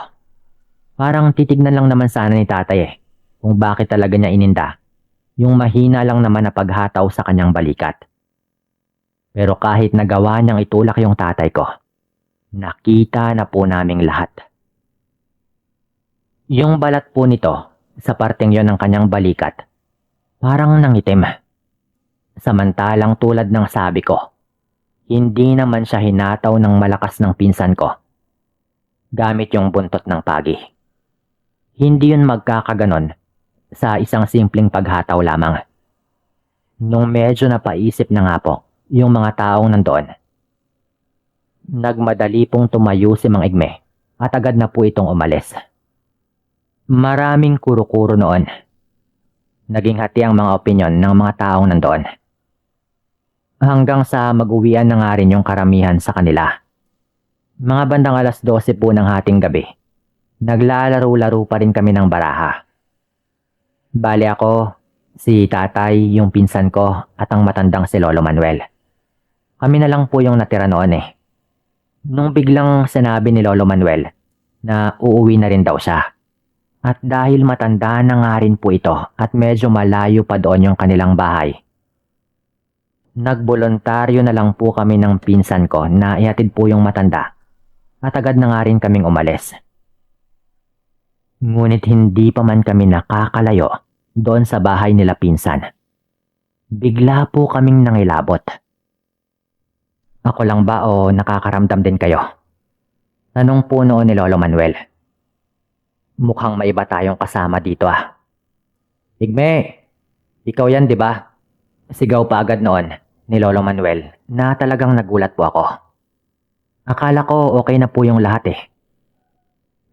Parang titignan lang naman sana ni tatay eh kung bakit talaga niya ininda yung mahina lang naman na paghataw sa kanyang balikat. Pero kahit nagawa niyang itulak yung tatay ko, nakita na po naming lahat. Yung balat po nito sa parteng yon ng kanyang balikat, parang nangitim. Samantalang tulad ng sabi ko, hindi naman siya hinataw ng malakas ng pinsan ko gamit yung buntot ng pagi. Hindi yun magkakaganon sa isang simpleng paghataw lamang. Nung medyo napaisip na nga po yung mga taong nandoon, nagmadali pong tumayo si Mang Igme at agad na po itong umalis. Maraming kuro-kuro noon. Naging hati ang mga opinyon ng mga taong nandoon. Hanggang sa mag-uwian na nga rin yung karamihan sa kanila. Mga bandang 12:00 po ng hating gabi, naglalaro-laro pa rin kami ng baraha. Bali ako, si tatay, yung pinsan ko at ang matandang si Lolo Manuel. Kami na lang po yung natira noon eh. Nung biglang sinabi ni Lolo Manuel na uuwi na rin daw siya. At dahil matanda na nga rin po ito at medyo malayo pa doon yung kanilang bahay, nagbolontaryo na lang po kami ng pinsan ko na ihatid po yung matanda at agad na nga rin kaming umalis. Ngunit hindi pa man kami nakakalayo doon sa bahay nila pinsan. Bigla po kaming nangilabot. Ako lang ba o nakakaramdam din kayo? Tanong po noon ni Lolo Manuel. Mukhang may iba tayong kasama dito ah. Igme, ikaw yan di ba? Sigaw pa agad noon ni Lolo Manuel na talagang nagulat po ako. Akala ko okay na po yung lahat eh.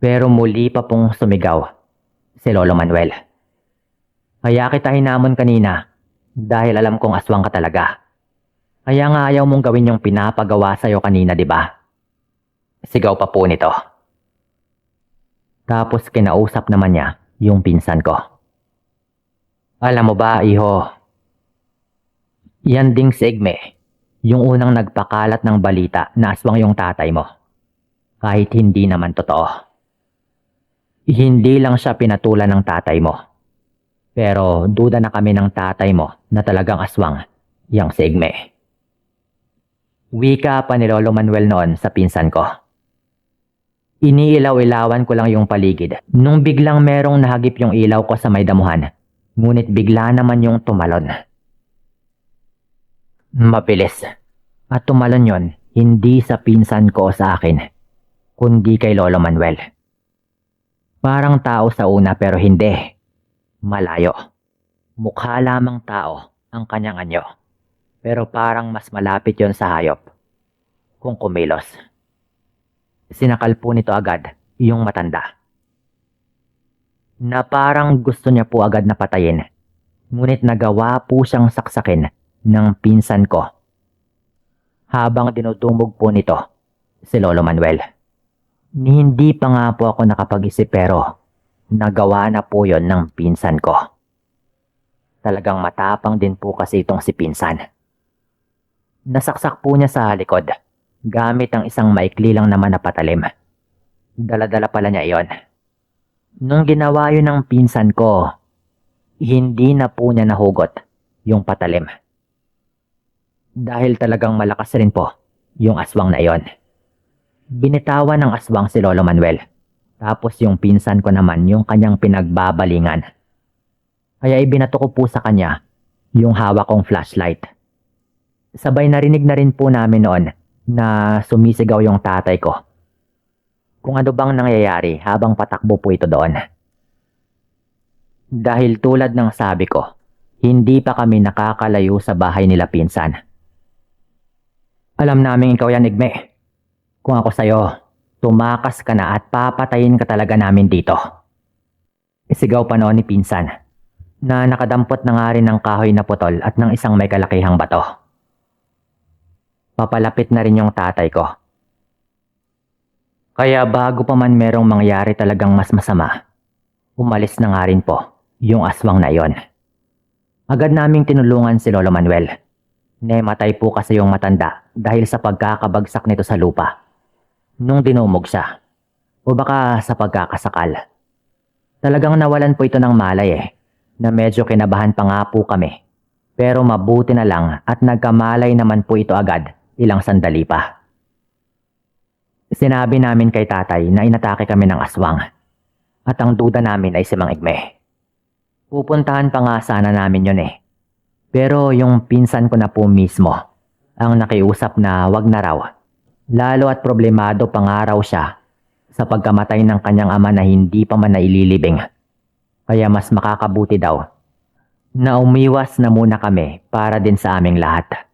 Pero muli pa pong sumigaw si Lolo Manuel. Kaya kita hinamon kanina dahil alam kong aswang ka talaga. Kaya nga ayaw mong gawin yung pinapagawa sa'yo kanina di ba? Sigaw pa po nito. Tapos kinausap naman niya yung pinsan ko. Alam mo ba, iho? Yan ding si Igme, yung unang nagpakalat ng balita na aswang yung tatay mo. Kahit hindi naman totoo. Hindi lang siya pinatulan ng tatay mo. Pero duda na kami ng tatay mo na talagang aswang, yang si Igme. Wika pa ni Lolo Manuel noon sa pinsan ko. Iniilaw-ilawan ko lang yung paligid nung biglang merong nahagip yung ilaw ko sa may damuhan. Ngunit bigla naman yung tumalon. Mabilis. At tumalon yon hindi sa pinsan ko o sa akin, kundi kay Lolo Manuel. Parang tao sa una pero hindi. Malayo. Mukha lamang tao ang kanyang anyo. Pero parang mas malapit yon sa hayop kung kumilos. Sinakal po nito agad yung matanda. Na parang gusto niya po agad na patayin. Ngunit nagawa po siyang saksakin ng pinsan ko. Habang dinudumog po nito si Lolo Manuel. Hindi pa nga po ako nakapag-isip pero nagawa na po yon ng pinsan ko. Talagang matapang din po kasi itong si pinsan. Nasaksak po niya sa likod. Gamit ang isang maikli lang naman na patalim. Dala-dala pala niya iyon. Nung ginawa yun ng pinsan ko, hindi na po niya nahugot yung patalim. Dahil talagang malakas rin po yung aswang na iyon. Binitawan ng aswang si Lolo Manuel. Tapos yung pinsan ko naman yung kanyang pinagbabalingan. Kaya ibinato ko po sa kanya yung hawak kong flashlight. Sabay narinig na rin po namin noon na sumisigaw yung tatay ko. Kung ano bang nangyayari habang patakbo po ito doon. Dahil tulad ng sabi ko, hindi pa kami nakakalayo sa bahay nila pinsan. Alam namin ikaw yan, Igme. Kung ako sa'yo, tumakas ka na at papatayin ka talaga namin dito. Isigaw pa noon ni pinsan na nakadampot na nga rin ng kahoy na putol at ng isang may kalakihang bato. Papalapit na rin yung tatay ko. Kaya bago pa man merong mangyari talagang mas masama, umalis na nga rin po yung aswang na yon. Agad naming tinulungan si Lolo Manuel. Namatay po kasi yung matanda dahil sa pagkakabagsak nito sa lupa. Nung dinumog siya, o baka sa pagkakasakal. Talagang nawalan po ito ng malay na medyo kinabahan pa nga po kami. Pero mabuti na lang at nagkamalay naman po ito agad. Ilang sandali pa. Sinabi namin kay tatay na inatake kami ng aswang. At ang duda namin ay si Mang Igme. Pupuntahan pa nga sana namin yun Pero yung pinsan ko na po mismo ang nakiusap na wag na raw. Lalo at problemado pa nga raw siya sa pagkamatay ng kanyang ama na hindi pa man naililibing. Kaya mas makakabuti daw na umiwas na muna kami para din sa aming lahat.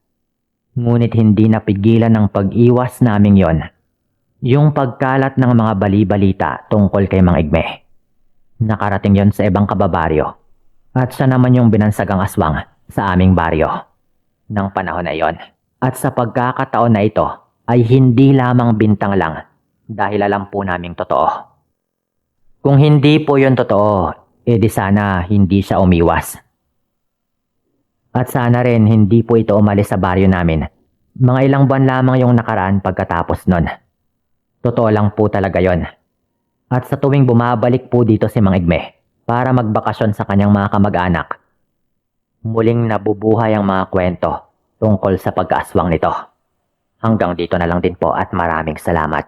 Ngunit hindi napigilan ng pag-iwas naming yon. Yung pagkalat ng mga bali-balita tungkol kay Mang Igme. Nakarating yon sa ibang kababaryo. At siya naman yung binansagang aswang sa aming baryo. Nang panahon na yon. At sa pagkakataon na ito ay hindi lamang bintang lang dahil alam po naming totoo. Kung hindi po yon totoo, edi sana hindi siya umiwas. At sana rin hindi po ito umalis sa baryo namin. Mga ilang buwan lamang yung nakaraan pagkatapos nun. Totoo lang po talaga yon. At sa tuwing bumabalik po dito si Mang Igme para magbakasyon sa kanyang mga kamag-anak, muling nabubuhay ang mga kwento tungkol sa pagkaaswang nito. Hanggang dito na lang din po at maraming salamat.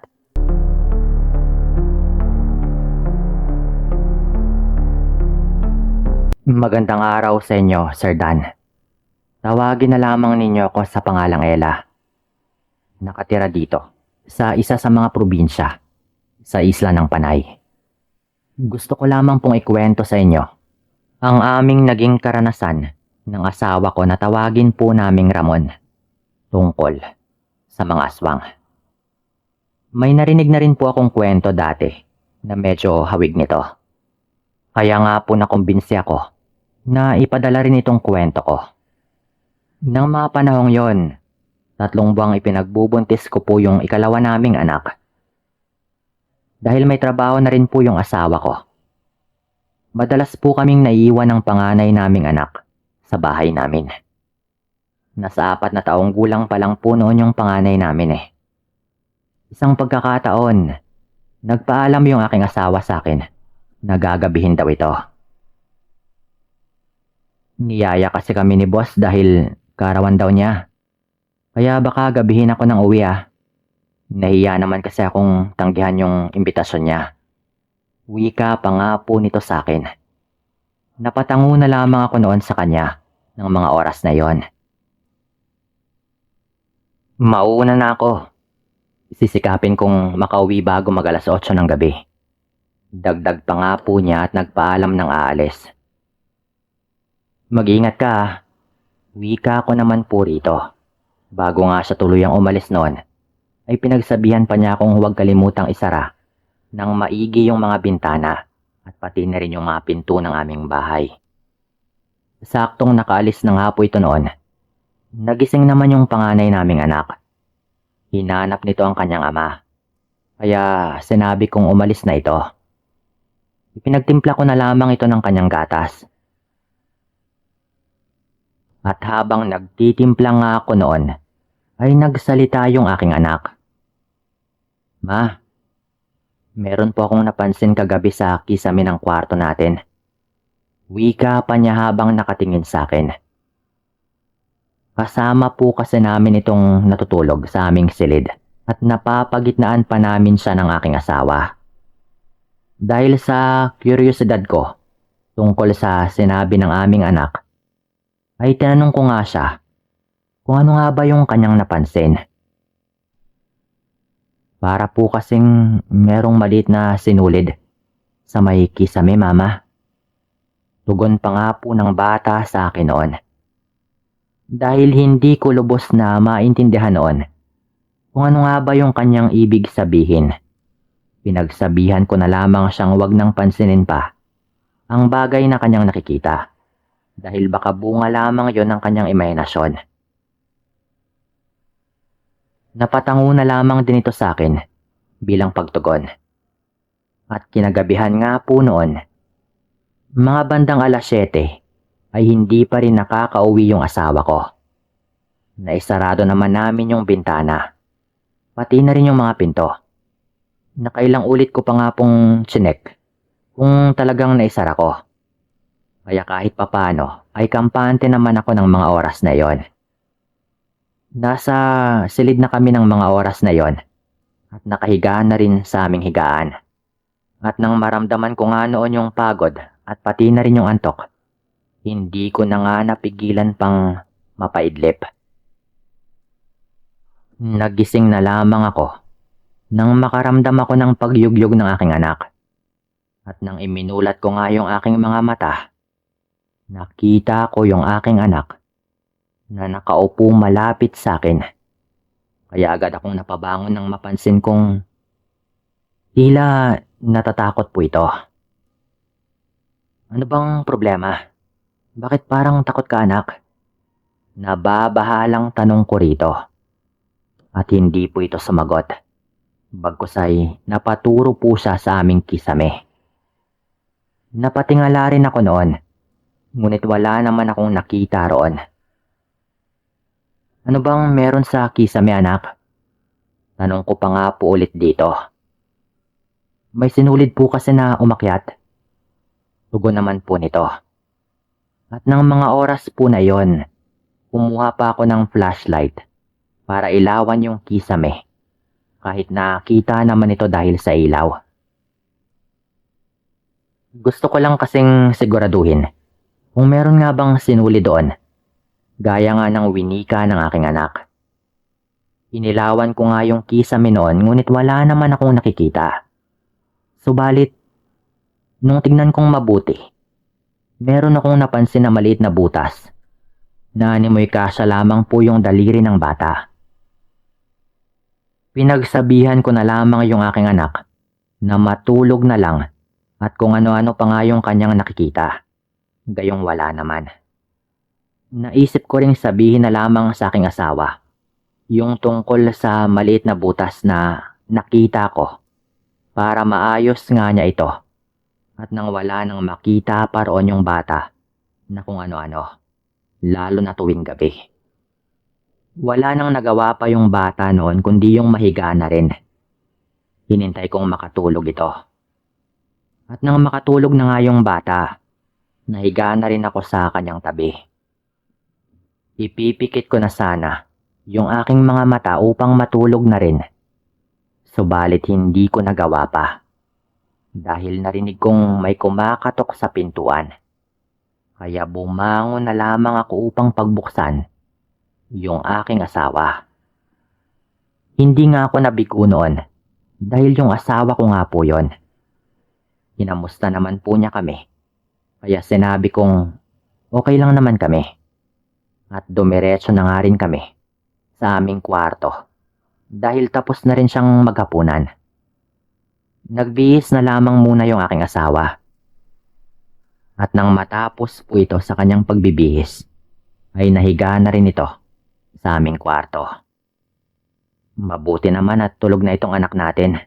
Magandang araw sa inyo, Sir Dan. Tawagin na lamang ninyo ako sa pangalang Ella. Nakatira dito, sa isa sa mga probinsya, sa isla ng Panay. Gusto ko lamang pong ikwento sa inyo ang aming naging karanasan ng asawa ko na tawagin po naming Ramon tungkol sa mga aswang. May narinig na rin po akong kwento dati na medyo hawig nito. Kaya nga po nakumbinsi ako na ipadala rin itong kwento ko. Nang mga panahong yon, 3 buwang ipinagbubuntis ko po yung ikalawa naming anak. Dahil may trabaho na rin po yung asawa ko, madalas po kaming naiiwan ng panganay naming anak sa bahay namin. Nasa 4 na taong gulang pa lang po noon yung panganay namin eh. Isang pagkakataon, nagpaalam yung aking asawa sa akin na gagabihin daw ito. Niyaya kasi kami ni boss dahil karawan daw niya. Kaya baka gabihin ako ng uwi ah. Nahiya naman kasi akong tanggihan yung imbitasyon niya. Wika pa nga po nito sa akin. Napatango na lamang ako noon sa kanya ng mga oras na yon. Mauuna na ako. Sisikapin kong makauwi bago mag-8 ng gabi. Dagdag pa nga po niya at nagpaalam ng aalis. Mag-ingat ka ah. Wika ko naman po rito. Bago nga siya tuluyang umalis noon, ay pinagsabihan pa niya akong huwag kalimutang isara ng maigi yung mga bintana at pati na rin yung mga pinto ng aming bahay. Saktong nakaalis na nga po ito noon. Nagising naman yung panganay naming anak. Hinanap nito ang kanyang ama. Kaya sinabi kong umalis na ito. Ipinagtimpla ko na lamang ito ng kanyang gatas. At habang nagtitimpla nga ako noon, ay nagsalita yung aking anak. Ma, meron po akong napansin kagabi sa kisame ng kwarto natin. Wika pa niya habang nakatingin sa akin. Kasama po kasi namin itong natutulog sa aming silid at napapagitnaan pa namin siya ng aking asawa. Dahil sa kuryosidad ko tungkol sa sinabi ng aming anak, ay tinanong ko nga siya kung ano nga ba yung kanyang napansin. Para po kasing merong maliit na sinulid sa may kisame, mama. Tugon pa nga po ng bata sa akin noon. Dahil hindi ko lubos na maintindihan noon kung ano nga ba yung kanyang ibig sabihin. Pinagsabihan ko na lamang siyang wag nang pansinin pa ang bagay na kanyang nakikita. Dahil baka bunga lamang yon ng kanyang imahinasyon. Napatango na lamang din ito sa akin bilang pagtugon. At kinagabihan nga po noon, mga bandang 7:00 ay hindi pa rin nakakauwi yung asawa ko. Naisarado naman namin yung bintana, pati na rin yung mga pinto. Nakailang ulit ko pa nga pong chinek kung talagang naisara ko. Kaya kahit papano ay kampante naman ako ng mga oras na yon. Nasa silid na kami ng mga oras na yon at nakahiga na rin sa aming higaan. At nang maramdaman ko nga noon yung pagod at pati na rin yung antok, hindi ko na nga napigilan pang mapaidlip. Nagising na lamang ako nang makaramdam ako ng pagyugyug ng aking anak. At nang iminulat ko nga yung aking mga mata, nakita ko yung aking anak na nakaupo malapit sa akin. Kaya agad akong napabangon nang mapansin kong tila natatakot po ito. Ano bang problema? Bakit parang takot ka, anak? Nababahalang tanong ko rito. At hindi po ito sumagot. Bagkus ay napaturo po siya sa aming kisame. Napatingala rin ako noon. Ngunit wala naman akong nakita roon. Ano bang meron sa kisame, anak? Tanong ko pa nga po ulit dito. May sinulid po kasi na umakyat. Tugon naman po nito. At ng mga oras po na yon, kumuha pa ako ng flashlight para ilawan yung kisame. Kahit nakita naman ito dahil sa ilaw. Gusto ko lang kasing siguraduhin kung meron nga bang sinuli doon. Gaya nga ng winika ng aking anak. Inilawan ko nga yung kisame noon ngunit wala naman akong nakikita. Subalit, Nung tignan kong mabuti, meron akong napansin na maliit na butas na animoy kasya lamang po yung daliri ng bata. Pinagsabihan ko na lamang yung aking anak na matulog na lang at kung ano-ano pa nga yung kanyang nakikita. Gayong wala naman. Naisip ko ring sabihin na lamang sa aking asawa yung tungkol sa maliit na butas na nakita ko para maayos nga niya ito at nang wala nang makita pa roon yung bata na kung ano-ano, lalo na tuwing gabi. Wala nang nagawa pa yung bata noon kundi yung mahiga na rin. Hinintay kong makatulog ito. At nang makatulog na nga yung bata, nahiga na rin ako sa kanyang tabi. Ipipikit ko na sana yung aking mga mata upang matulog na rin. Subalit hindi ko nagawa pa. Dahil narinig kong may kumakatok sa pintuan. Kaya bumangon na lamang ako upang pagbuksan yung aking asawa. Hindi nga ako nabigo noon dahil yung asawa ko nga po yon. Kinamusta naman po niya kami. Kaya sinabi kong okay lang naman kami. At dumiretso na nga rin kami sa aming kwarto dahil tapos na rin siyang maghapunan. Nagbihis na lamang muna yung aking asawa. At nang matapos po ito sa kanyang pagbibihis, ay nahiga na rin ito sa aming kwarto. Mabuti naman at tulog na itong anak natin.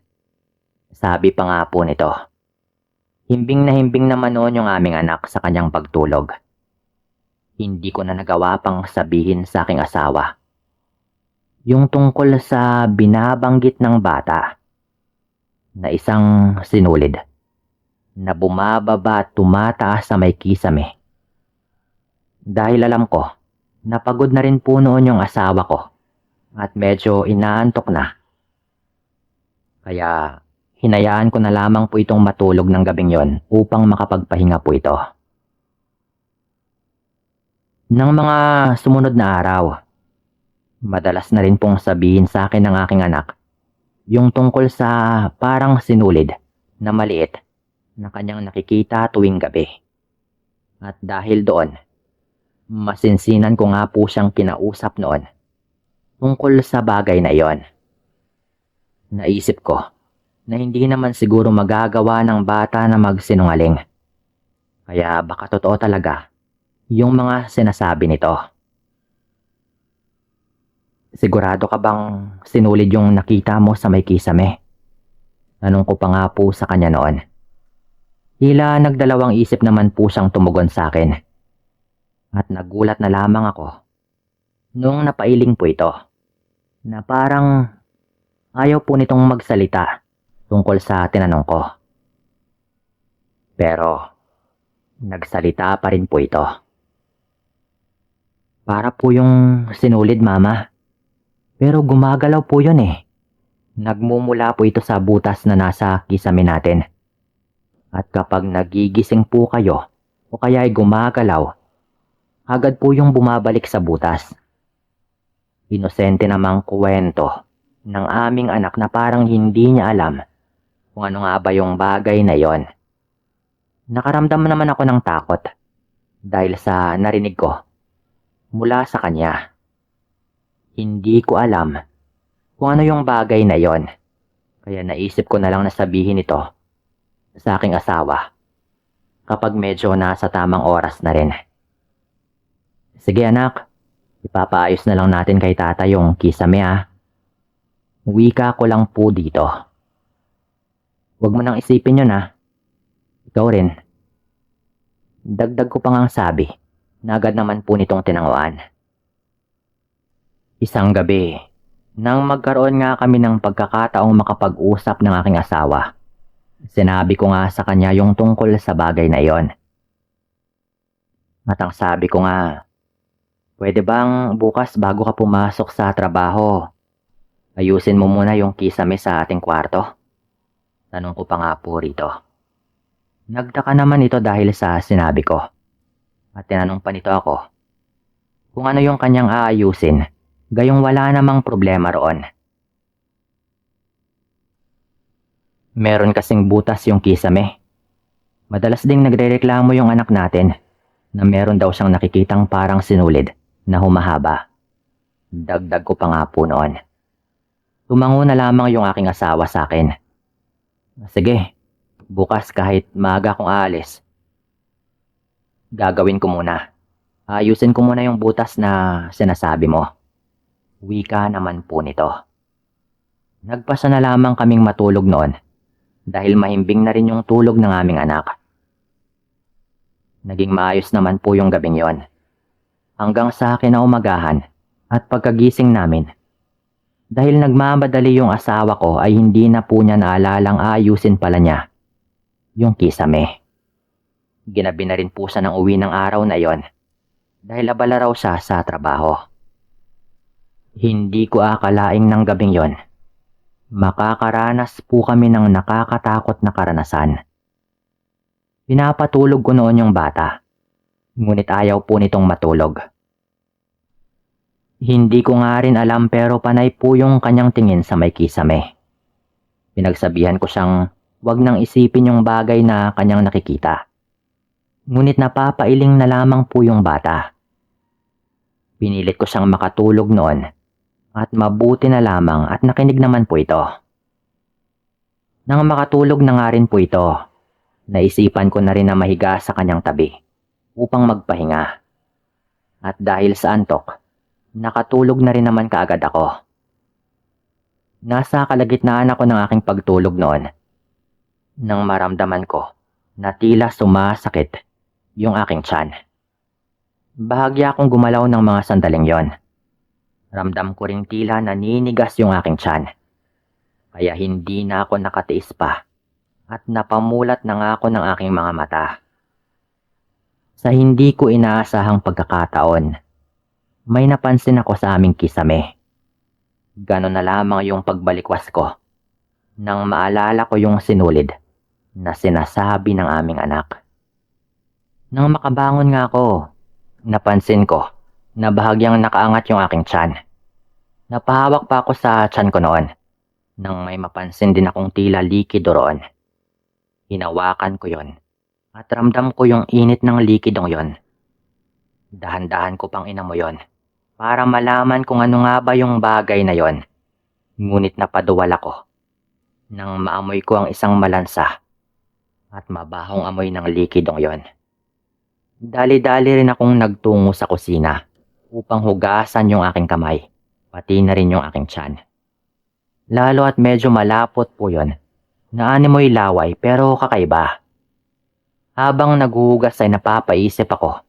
Sabi pa nga po nito. Himbing na himbing naman noon yung aming anak sa kanyang pagtulog. Hindi ko na nagawa pang sabihin sa aking asawa yung tungkol sa binabanggit ng bata na isang sinulid na bumababa at tumataas sa may kisame. Dahil alam ko na pagod na rin po noon yung asawa ko at medyo inaantok na. Kaya hinayaan ko na lamang po itong matulog ng gabing yon upang makapagpahinga po ito. Nang mga sumunod na araw, madalas na rin pong sabihin sa akin ng aking anak yung tungkol sa parang sinulid na maliit na kanyang nakikita tuwing gabi. At dahil doon, masinsinan ko nga po siyang kinausap noon tungkol sa bagay na iyon. Naisip ko na hindi naman siguro magagawa ng bata na magsinungaling. Kaya baka totoo talaga yung mga sinasabi nito. Sigurado ka bang sinulid yung nakita mo sa may kisame? Tanong ko pa nga po sa kanya noon. Tila nagdalawang isip naman po siyang tumugon sa akin. At nagulat na lamang ako nung napailing po ito na parang ayaw po nitong magsalita tungkol sa tinanong ko. Pero nagsalita pa rin po ito. Para po yung sinulid, Mama. Pero gumagalaw po yun eh. Nagmumula po ito sa butas na nasa kisame natin. At kapag nagigising po kayo o kaya ay gumagalaw, agad po yung bumabalik sa butas. Inosente namang kwento ng aming anak na parang hindi niya alam kung ano nga ba yung bagay na yon. Nakaramdam naman ako ng takot dahil sa narinig ko mula sa kanya. Hindi ko alam kung ano yung bagay na yon. Kaya naisip ko na lang na sabihin ito sa aking asawa kapag medyo nasa tamang oras na rin. Sige anak, ipapaayos na lang natin kay tata yung kisame ah. Wika ko lang po dito. Huwag mo nang isipin yun ah. Ikaw rin. Dagdag ko pa ngang sabi na agad naman po nitong tinanguan. Isang gabi, nang magkaroon nga kami ng pagkakataong makapag-usap ng aking asawa, sinabi ko nga sa kanya yung tungkol sa bagay na iyon. At ang sabi ko nga, pwede bang bukas bago ka pumasok sa trabaho, ayusin mo muna yung kisame sa ating kwarto? Tanong ko pa nga po rito. Nagtaka naman ito dahil sa sinabi ko. At tinanong pa nito ako kung ano yung kanyang aayusin, gayong wala namang problema roon. Meron kasing butas yung kisame. Madalas ding nagrereklamo yung anak natin na meron daw siyang nakikitang parang sinulid na humahaba. Dagdag ko pa nga po noon. Tumango na lamang yung aking asawa sa akin. Sige, bukas kahit maaga akong aalis. Gagawin ko muna. Ayusin ko muna yung butas na sinasabi mo. Wika naman po nito. Nagpasa na lamang kaming matulog noon dahil mahimbing na rin yung tulog ng aming anak. Naging maayos naman po yung gabing yon. Hanggang sa akin na umagahan at pagkagising namin. Dahil nagmamadali yung asawa ko ay hindi na po niya naalalang ayusin pala niya yung kisame. Ginabi na rin po siya ng uwi ng araw na yon dahil abala raw siya sa trabaho. Hindi ko akalaing ng gabing yon makakaranas po kami ng nakakatakot na karanasan. Pinapatulog ko noon yung bata, ngunit ayaw po nitong matulog. Hindi ko nga rin alam pero panay po yung kanyang tingin sa may kisame. Pinagsabihan ko siyang wag nang isipin yung bagay na kanyang nakikita. Ngunit napapailing na lamang po yung bata. Pinilit ko siyang makatulog noon at mabuti na lamang at nakinig naman po ito. Nang makatulog na nga rin po ito, naisipan ko na rin na mahiga sa kanyang tabi upang magpahinga. At dahil sa antok, nakatulog na rin naman kaagad ako. Nasa kalagitnaan ako ng aking pagtulog noon nang maramdaman ko na tila sumasakit yung aking tiyan. Bahagya akong gumalaw ng mga sandaling yon. Ramdam ko ring tila naninigas yung aking tiyan. Kaya hindi na ako nakatiis pa at napamulat na nga ako ng aking mga mata. Sa hindi ko inaasahang pagkakataon, may napansin ako sa aming kisame. Ganon na lamang yung pagbalikwas ko nang maalala ko yung sinulid na sinasabi ng aming anak. Nang makabangon nga ako, napansin ko na bahagyang nakaangat yung aking tiyan. Napahawak pa ako sa tiyan ko noon nang may mapansin din akong tila likido roon. Hinawakan ko yon at ramdam ko yung init ng likidong yon. Dahan-dahan ko pang inamoy yon para malaman kung ano nga ba yung bagay na yon. Ngunit napaduwal ako nang maamoy ko ang isang malansa at mabahong amoy ng likidong yon. Dali-dali rin akong nagtungo sa kusina upang hugasan yung aking kamay, pati na rin yung aking tiyan. Lalo at medyo malapot po yon na animoy laway pero kakaiba. Habang naghuhugas ay napapaisip ako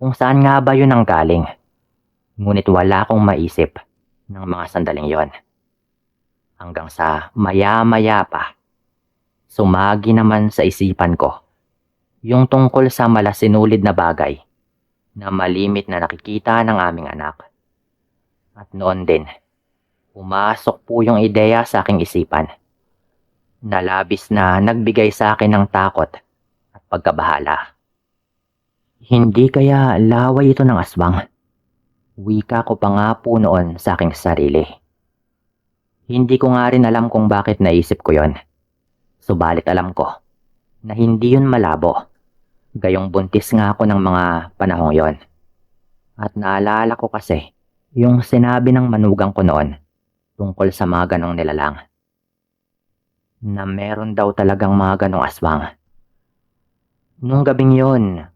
kung saan nga ba yun ang galing. Ngunit wala akong maisip ng mga sandaling yon. Hanggang sa maya-maya pa, sumagi naman sa isipan ko yung tungkol sa malasinulid na bagay na malimit na nakikita ng aming anak. At noon din, pumasok po yung ideya sa aking isipan na labis na nagbigay sa akin ng takot at pagkabahala. Hindi kaya laway ito ng aswang? Wika ko pa nga po noon sa aking sarili. Hindi ko nga rin alam kung bakit naisip ko yon. Subalit alam ko na hindi yun malabo. Gayong buntis nga ako ng mga panahong yon. At naalala ko kasi yung sinabi ng manugang ko noon tungkol sa mga ganong nilalang. Na meron daw talagang mga ganong aswang. Nung gabing yon,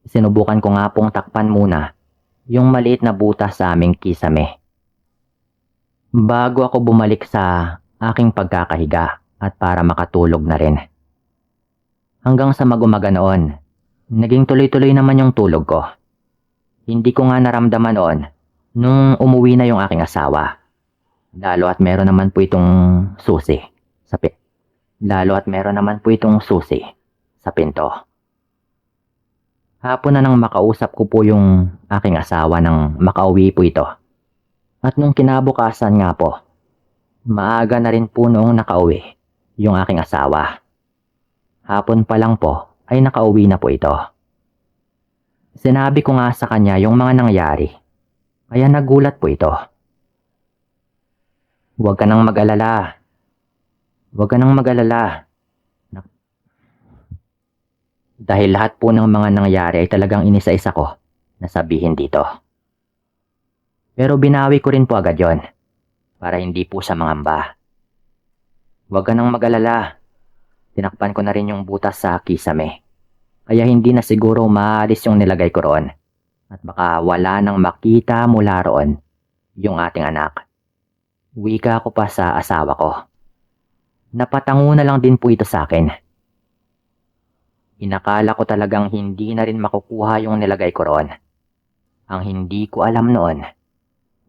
sinubukan ko nga pong takpan muna yung maliit na butas sa aming kisame. Bago ako bumalik sa aking pagkakahiga at para makatulog na rin. Hanggang sa mag-umaga noon, naging tuloy-tuloy naman yung tulog ko. Hindi ko nga naramdaman noon nung umuwi na yung aking asawa. Lalo at meron naman po itong susi sa pinto. Hapon na nang makausap ko po yung aking asawa nang makauwi po ito. At nung kinabukasan nga po, maaga na rin po noong nakauwi yung aking asawa. Hapon pa lang po ay nakauwi na po ito. Sinabi ko nga sa kanya yung mga nangyari, kaya nagulat po ito. Huwag ka nang mag-alala. Dahil lahat po ng mga nangyari ay talagang inisa-isa ko na sabihin dito. Pero binawi ko rin po agad yon para hindi po siya mangamba. Huwag ka nang mag-alala. Tinakpan ko na rin yung butas sa kisame. Kaya hindi na siguro maalis yung nilagay ko roon. At baka wala nang makita mula roon yung ating anak. Wika ko pa sa asawa ko. Napatango na lang din po ito sa akin. Inakala ko talagang hindi na rin makukuha yung nilagay ko roon. Ang hindi ko alam noon,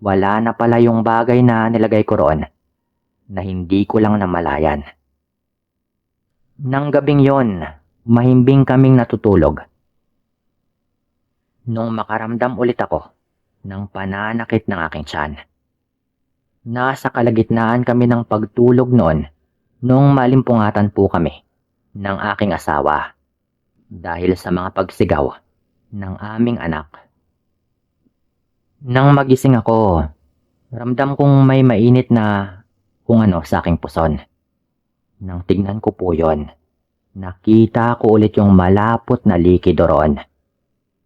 wala na pala yung bagay na nilagay ko roon na hindi ko lang namalayan. Nang gabing yon, mahimbing kaming natutulog. Nung makaramdam ulit ako ng pananakit ng aking tiyan. Nasa kalagitnaan kami ng pagtulog noon nung malimpungatan po kami ng aking asawa dahil sa mga pagsigaw ng aming anak. Nang magising ako, ramdam kong may mainit na kung ano sa aking puson. Nang tignan ko po yon, nakita ko ulit yung malapot na likido roon.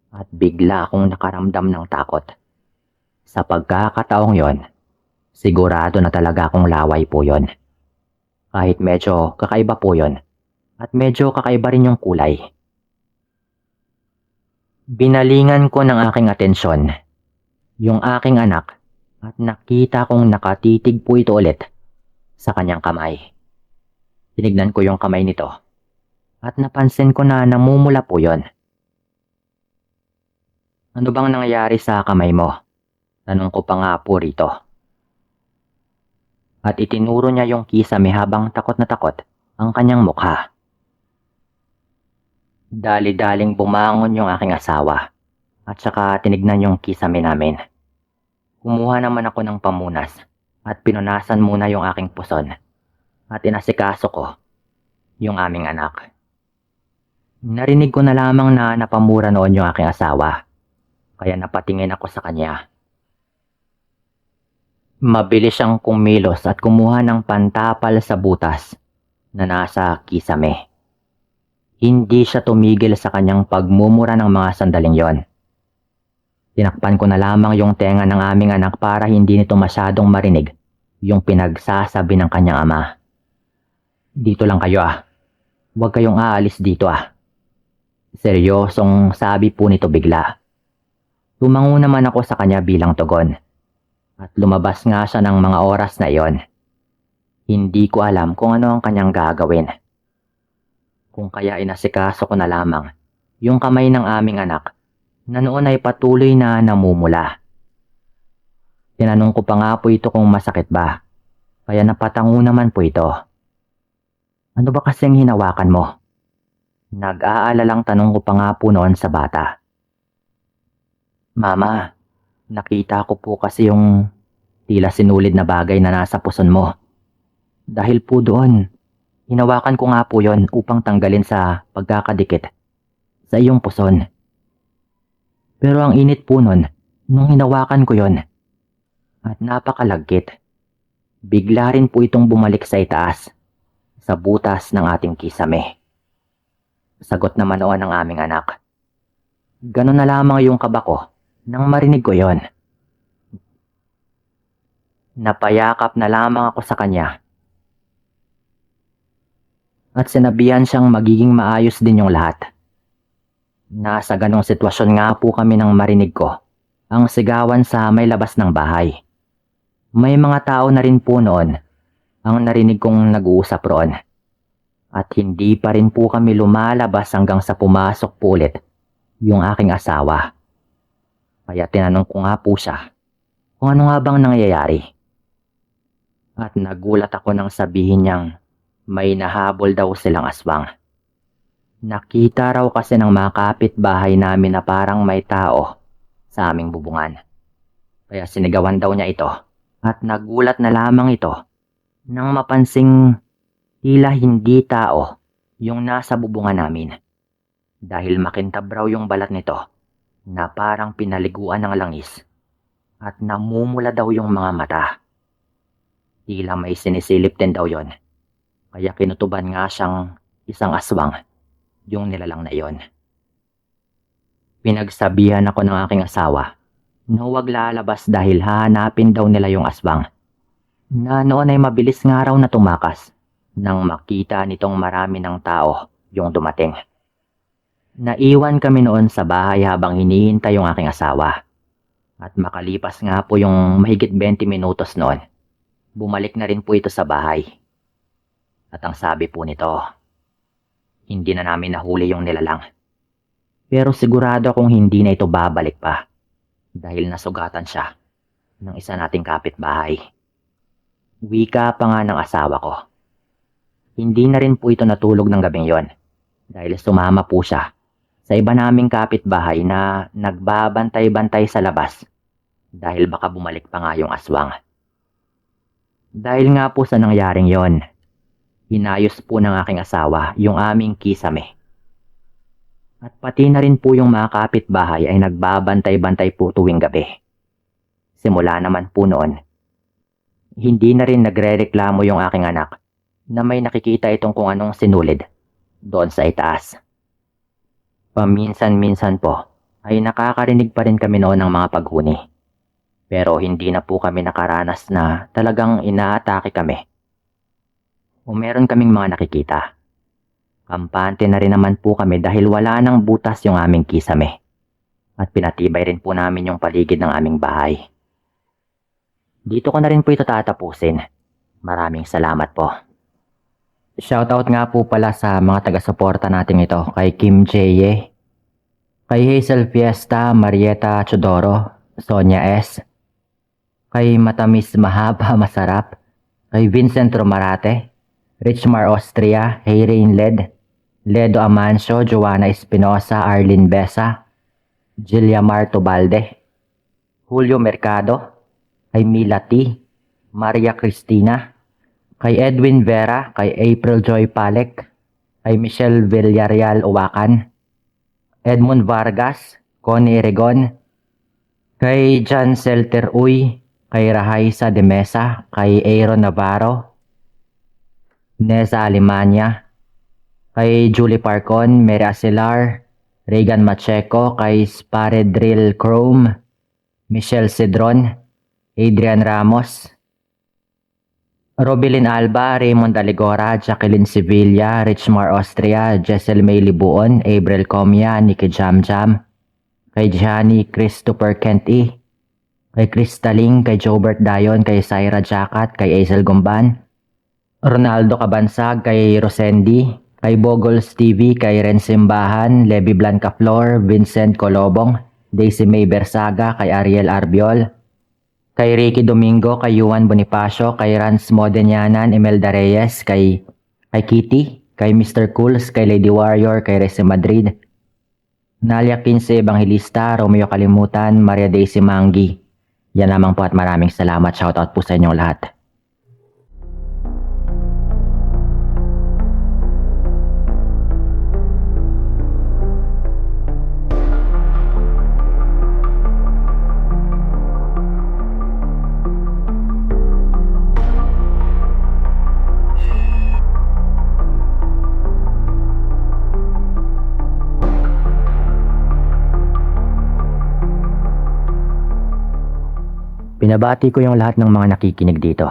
At bigla akong nakaramdam ng takot. Sa pagkakataong yon, sigurado na talaga akong laway po yon. Kahit medyo kakaiba po yon, at medyo kakaiba rin yung kulay. Binalingan ko ng aking atensyon yung aking anak at nakita kong nakatitig po ito ulit sa kanyang kamay. Tinignan ko yung kamay nito at napansin ko na namumula po yon. Ano bang nangyayari sa kamay mo? Tanong ko pa nga po rito. At itinuro niya yung kisame habang takot na takot ang kanyang mukha. Dali-daling bumangon yung aking asawa at saka tinignan yung kisame namin. Kumuha naman ako ng pamunas at pinunasan muna yung aking puson at inasikaso ko yung aming anak. Narinig ko na lamang na napamura noon yung aking asawa. Kaya napatingin ako sa kanya. Mabilis siyang kumilos at kumuha ng pantapal sa butas na nasa kisame. Hindi siya tumigil sa kanyang pagmumura ng mga sandaling yon. Tinakpan ko na lamang yung tenga ng aming anak para hindi nito masyadong marinig yung pinagsasabi ng kanyang ama. Dito lang kayo Huwag kayong aalis dito Seryosong sabi po nito bigla. Tumango naman ako sa kanya bilang tugon. At lumabas nga siya ng mga oras na iyon. Hindi ko alam kung ano ang kanyang gagawin. Kung kaya inasikaso ko na lamang yung kamay ng aming anak na noon ay patuloy na namumula. Tinanong ko pa nga po ito kung masakit ba. Kaya napatango naman po ito. Ano ba kasing hinawakan mo? Nag-aalalang tanong ko pa nga po noon sa bata. Mama, nakita ko po kasi yung tila sinulid na bagay na nasa puson mo. Dahil po doon, hinawakan ko nga po yon upang tanggalin sa pagkakadikit sa iyong puson. Pero ang init po nun, nung hinawakan ko yon, at napakalagkit. Bigla rin po itong bumalik sa itaas, sa butas ng ating kisame. Sagot naman noon ng aming anak. Ganon na lamang yung kaba ko nang marinig ko yon. Napayakap na lamang ako sa kanya. At sinabihan siyang magiging maayos din yung lahat. Nasa ganong sitwasyon nga po kami nang marinig ko ang sigawan sa may labas ng bahay. May mga tao na rin po noon ang narinig kong nag-uusap roon. At hindi pa rin po kami lumalabas hanggang sa pumasok po ulit yung aking asawa. Kaya tinanong ko nga po siya kung ano nga bang nangyayari. At nagulat ako nang sabihin niyang may nahabol daw silang aswang. Nakita raw kasi ng mga kapitbahay namin na parang may tao sa aming bubungan. Kaya sinigawan daw niya ito at nagulat na lamang ito nang mapansing tila hindi tao yung nasa bubungan namin. Dahil makintab raw yung balat nito na parang pinaliguan ng langis at namumula daw yung mga mata. Tila may sinisilip din daw yon. Kaya kinutuban nga siyang isang aswang yung nilalang na iyon. Pinagsabihan ako ng aking asawa na huwag lalabas dahil hahanapin daw nila yung aswang, na noon ay mabilis nga raw na tumakas nang makita nitong marami ng tao yung dumating. Naiwan kami noon sa bahay habang hinihintay yung aking asawa. At makalipas nga po yung mahigit 20 minutos noon, bumalik na rin po ito sa bahay. At ang sabi po nito, hindi na namin nahuli yung nilalang. Pero sigurado akong hindi na ito babalik pa dahil nasugatan siya ng isa nating kapitbahay. Wika pa nga ng asawa ko. Hindi na rin po ito natulog ng gabing yon dahil sumama po siya sa iba naming kapitbahay na nagbabantay-bantay sa labas dahil baka bumalik pa nga yung aswang. Dahil nga po sa nangyaring yon, inayos po ng aking asawa yung aming kisame. At pati na rin po yung mga kapitbahay ay nagbabantay-bantay po tuwing gabi. Simula naman po noon, hindi na rin nagrereklamo yung aking anak na may nakikita itong kung anong sinulid doon sa itaas. Paminsan-minsan po ay nakakarinig pa rin kami noon ng mga paghuni. Pero hindi na po kami nakaranas na talagang inaatake kami. O meron kaming mga nakikita. Kampante na rin naman po kami dahil wala nang butas yung aming kisame. At pinatibay rin po namin yung paligid ng aming bahay. Dito ko na rin po ito tatapusin. Maraming salamat po. Shoutout nga po pala sa mga taga-suporta natin ito kay Kim J.E., kay Hazel Fiesta, Marieta Chodoro, Sonia S., kay Matamis Mahaba Masarap, kay Vincent Romarate, Richmar Austria, Hayrain Led, Ledo Amancio, Joanna Espinosa, Arlene Besa, Giliamar Tobalde, Julio Mercado, kay Mila T., Maria Cristina, kay Edwin Vera, kay April Joy Palek, kay Michelle Villarreal Uwakan, Edmund Vargas, Connie Regon, kay John Selter Uy, kay Rahaisa de Mesa, kay Aaron Navarro, Neza Alemania, kay Julie Parcon, Mary Asilar, Regan Macheco, kay Sparedrill Chrome, Michelle Cedron, Adrian Ramos, Robilin Alba, Raymond Aligora, Jacqueline Sevilla, Richmar Austria, Jessel May Libuon, Abril Comia, Nikki Jamjam, kay Johnny Christopher Kenti, kay Cristaling, kay Jobert Dayon, kay Syra Jacat, kay Azel Gumban, Ronaldo Cabansag, kay Rosendi, kay Bogol Stevie, kay Ren Simbahan, Levi Blanca Flor, Vincent Colobong, Daisy May Bersaga, kay Ariel Arbiol, kay Ricky Domingo, kay Juan Bonifacio, kay Rans Modenianan, Imelda Reyes, kay Kitty, kay Mr. Cools, kay Lady Warrior, kay Rese Madrid, Nalia 15 Evangelista, Romeo Kalimutan, Maria Daisy Manggi. Yan lamang po at maraming salamat. Shoutout po sa inyong lahat. Binabati ko yung lahat ng mga nakikinig dito.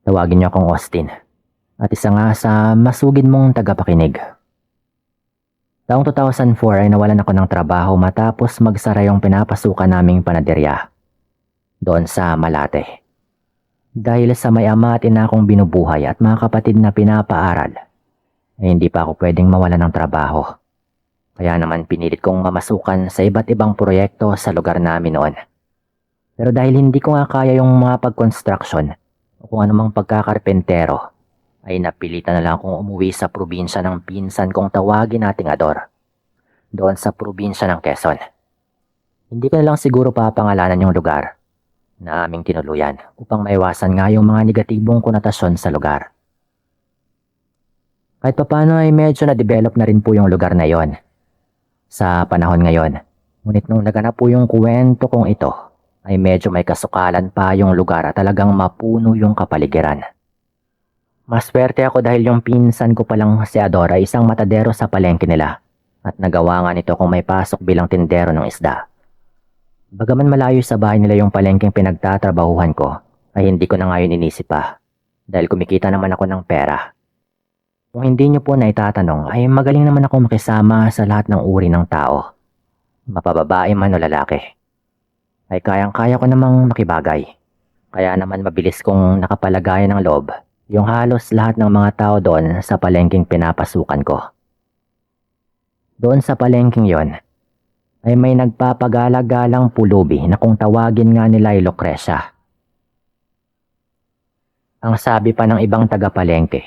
Tawagin niyo akong Austin. At isa nga sa masugid mong tagapakinig. Taong 2004 ay nawalan ako ng trabaho matapos magsara yung pinapasukan naming panaderya. Doon sa Malate. Dahil sa may ama at ina kong binubuhay at mga kapatid na pinapaaral, ay hindi pa ako pwedeng mawalan ng trabaho. Kaya naman pinilit kong mamasukan sa iba't ibang proyekto sa lugar namin noon. Pero dahil hindi ko nga kaya yung mga pag-construction o kung anumang pagkakarpentero, ay napilitan na lang akong umuwi sa probinsya ng pinsan kong tawagin nating Ador. Doon sa probinsya ng Quezon. Hindi ko na lang siguro papangalanan yung lugar na aming tinuluyan upang maiwasan nga yung mga negatibong konotasyon sa lugar. Kahit papano ay medyo na-develop na rin po yung lugar na yon sa panahon ngayon. Ngunit nung naganap po yung kwento kong ito, ay medyo may kasukalan pa yung lugar at talagang mapuno yung kapaligiran. Maswerte ako dahil yung pinsan ko palang si Adora isang matadero sa palengke nila at nagawa nga nito kung may pasok bilang tindero ng isda. Bagaman malayo sa bahay nila yung palengkeng pinagtatrabahuhan ko, ay hindi ko na ngayon inisip pa dahil kumikita naman ako ng pera. Kung hindi niyo po na itatanong ay magaling naman ako makisama sa lahat ng uri ng tao. Mapababae man o lalaki. Ay kayang-kaya ko namang makibagay. Kaya naman mabilis kong nakapalagayan ng loob yung halos lahat ng mga tao doon sa palengking pinapasukan ko. Doon sa palengking yon ay may nagpapagala-galang pulubi na kung tawagin nga nila ay Lucrecia. Ang sabi pa ng ibang taga-palengke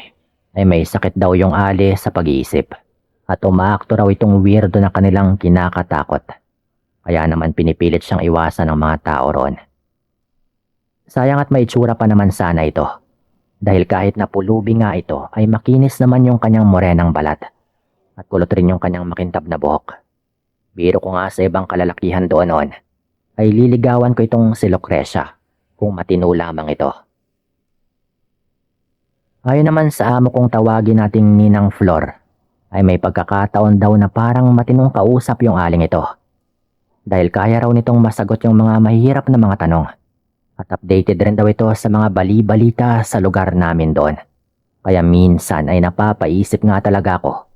ay may sakit daw yung ali sa pag-iisip at umaakto raw itong weirdo na kanilang kinakatakot. Kaya naman pinipilit siyang iwasan ng mga tao roon. Sayang at may itsura pa naman sana ito. Dahil kahit na pulubi nga ito ay makinis naman yung kanyang morenang balat at kulot rin yung kanyang makintab na buhok. Biro ko nga sa ibang kalalakihan doon noon ay liligawan ko itong si Lucrecia kung matino lamang ito. Ayon naman sa amo kong tawagin nating Ninang Flor ay may pagkakataon daw na parang matinong kausap yung aling ito. Dahil kaya raw nitong masagot yung mga mahihirap na mga tanong. At updated rin daw ito sa mga bali-balita sa lugar namin doon. Kaya minsan ay napapaisip nga talaga ako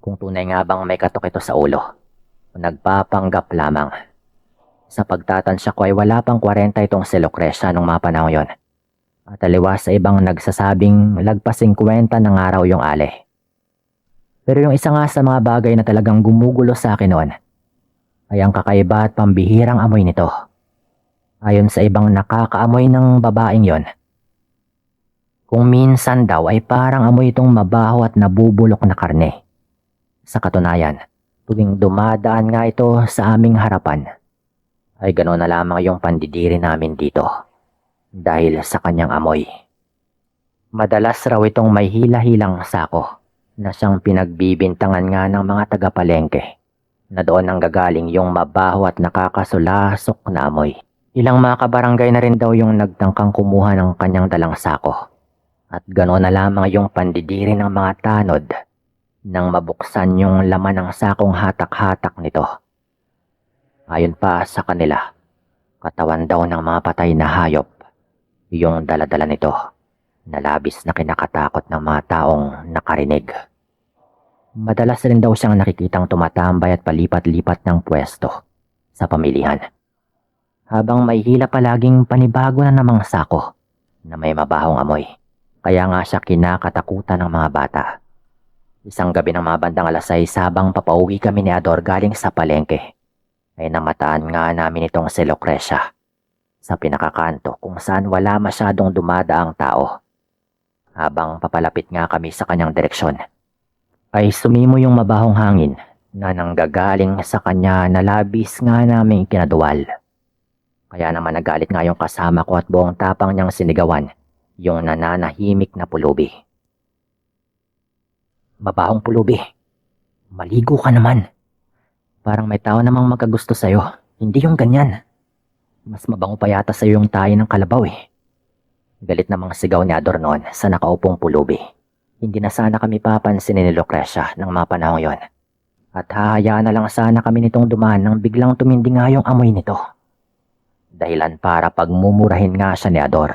kung tunay nga bang may katok ito sa ulo o nagpapanggap lamang. Sa pagtatansya ko ay wala pang 40 itong si Lucrecia nung mga panahon yon. At aliwas sa ibang nagsasabing lagpas 50 ng araw yung ale. Pero yung isa nga sa mga bagay na talagang gumugulo sa akin noon ay ang kakaiba at pambihirang amoy nito. Ayon sa ibang nakakaamoy ng babaeng yon. Kung minsan daw ay parang amoy itong mabaho at nabubulok na karne. Sa katunayan, tuwing dumadaan nga ito sa aming harapan, ay gano'n na lamang yung pandidiri namin dito dahil sa kanyang amoy. Madalas raw itong may hila-hilang sako na siyang pinagbibintangan nga ng mga taga-palengke na doon ang gagaling yung mabaho at nakakasulasok na amoy. Ilang mga kabarangay na rin daw yung nagtangkang kumuha ng kanyang dalang sako. At gano'n na lamang yung pandidiri ng mga tanod nang mabuksan yung laman ng sakong hatak-hatak nito. Ayon pa sa kanila, katawan daw ng mga patay na hayop yung daladala nito na labis na kinakatakot ng mga taong nakarinig. Madalas rin daw siyang nakikitang tumatambay at palipat-lipat ng pwesto sa pamilihan. Habang may hila palaging panibago na namang sako na may mabahong amoy. Kaya nga siya kinakatakutan ng mga bata. Isang gabi ng mga bandang 6 habang papauwi kami ni Ador galing sa palengke, ay namataan nga namin itong si Lucrecia sa pinakakanto kung saan wala masyadong dumadaang tao. Habang papalapit nga kami sa kanyang direksyon, ay sumimo yung mabahong hangin na nanggagaling sa kanya na labis nga naming kinaduwal. Kaya naman nagalit nga yung kasama ko at buong tapang niyang sinigawan yung nananahimik na pulubi. Mabahong pulubi, maligo ka naman. Parang may tao namang magkagusto sa'yo, hindi yung ganyan. Mas mabango pa yata sa'yo yung tayo ng kalabaw eh. Galit namang sigaw ni Ador noon sa nakaupong pulubi. Hindi na sana kami papansin ni Lucrecia ng mga panahong yon. At hahayaan na lang sana kami nitong dumaan nang biglang tumindi nga yung amoy nito. Dahilan para pagmumurahin nga siya ni Ador.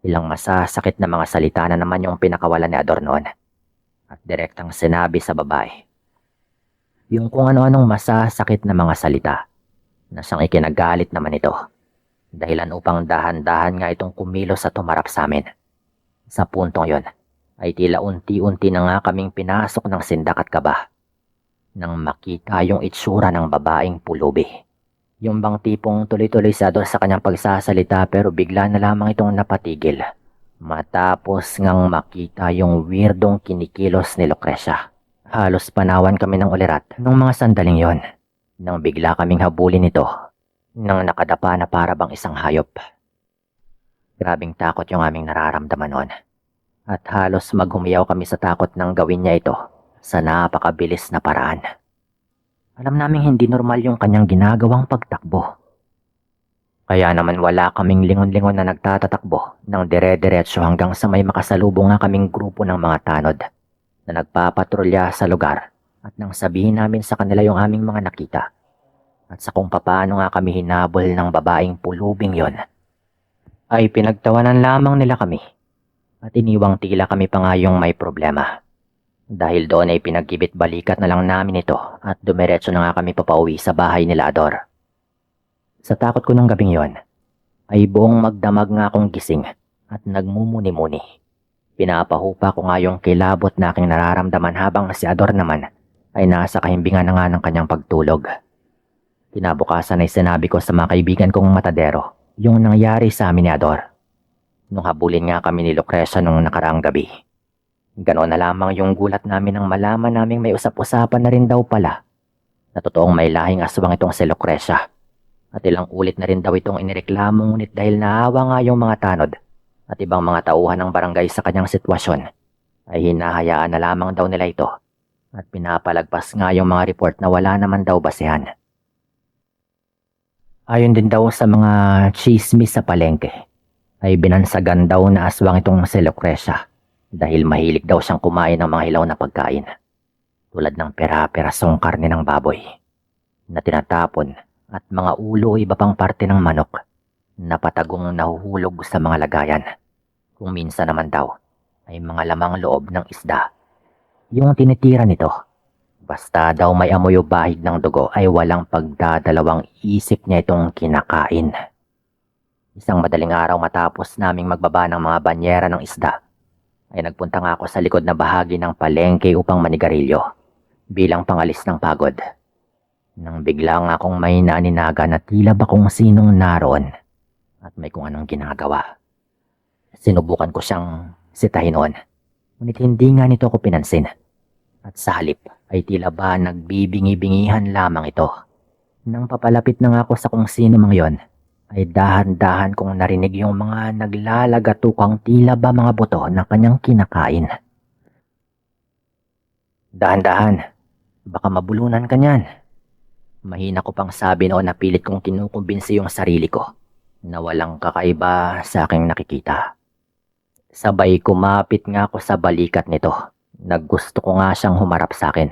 Ilang masasakit na mga salita na naman yung pinakawalan ni Ador noon. At direktang sinabi sa babae yung kung ano-anong masasakit na mga salita na siyang ikinagalit naman ito. Dahilan upang dahan-dahan nga itong kumilos at tumarap sa amin. Sa puntong yon ay tila unti-unti na nga kaming pinasok ng sindak at kaba nang makita yung itsura ng babaeng pulubi. Yung bang tipong tuloy-tuloy sa kanyang pagsasalita pero bigla na lamang itong napatigil matapos ngang makita yung weirdong kinikilos ni Lucrecia. Halos panawan kami ng ulirat nung mga sandaling yon nang bigla kaming habulin ito nang nakadapa na para bang isang hayop. Grabing takot yung aming nararamdaman noon at halos maghumiyaw kami sa takot nang gawin niya ito sa napakabilis na paraan. Alam naming hindi normal yung kanyang ginagawang pagtakbo. Kaya naman wala kaming lingon-lingon na nagtatatakbo ng dire-diretso hanggang sa may makasalubong nga kaming grupo ng mga tanod na nagpapatrolya sa lugar at nang sabihin namin sa kanila yung aming mga nakita at sa kung papaano nga kami hinabol ng babaeng pulubing yon, ay pinagtawanan lamang nila kami at iniwang tila kami pa nga yung may problema. Dahil doon ay pinagkibit balikat na lang namin ito at dumiretso na nga kami papauwi sa bahay nila Ador. Sa takot ko ng gabing yon, ay buong magdamag nga akong gising at nagmumuni-muni. Pinapahupa ko nga yung kilabot na aking nararamdaman habang si Ador naman ay nasa kahimbingan na nga ng kanyang pagtulog. Kinabukasan ay sinabi ko sa mga kaibigan kong matadero yung nangyari sa amin ni Ador nung habulin nga kami ni Lucrecia nung nakaraang gabi. Ganoon na lamang yung gulat namin nang malaman naming may usap-usapan na rin daw pala na totoong may lahing aswang itong si Lucrecia. At ilang ulit na rin daw itong inireklamo, ngunit dahil naawa nga yung mga tanod at ibang mga tauhan ng barangay sa kanyang sitwasyon, ay hinahayaan na lamang daw nila ito at pinapalagpas nga yung mga report na wala naman daw basehan. Ayon din daw sa mga chismis sa palengke, ay binansagan daw na aswang itong si Lucrecia dahil mahilig daw siyang kumain ng mga hilaw na pagkain tulad ng pera-perasong karne ng baboy na tinatapon at mga ulo o iba pang parte ng manok na patagong nahuhulog sa mga lagayan. Kung minsan naman daw ay mga lamang loob ng isda yung tinitira nito. Basta daw may amoy o bahid ng dugo ay walang pagdadalawang isip niya itong kinakain. Isang madaling araw matapos naming magbaba ng mga banyera ng isda, ay nagpunta nga ako sa likod na bahagi ng palengke upang manigarilyo bilang pangalis ng pagod. Nang bigla nga akong may naninaga na tila ba kung sinong naroon at may kung anong ginagawa. Sinubukan ko siyang sitahin noon, ngunit hindi nga nito ako pinansin. At sa halip ay tila ba nagbibingi-bingihan lamang ito. Nang papalapit na nga ako sa kung sino mang yon, ay dahan-dahan kong narinig yung mga naglalagatukang tila ba mga buto na kanyang kinakain. Dahan-dahan, baka mabulunan ka niyan. Mahina ko pang sabi noon na pilit kong kinukumbinsi yung sarili ko na walang kakaiba sa aking nakikita. Sabay kumapit nga ako sa balikat nito. Naggusto ko nga siyang humarap sa akin.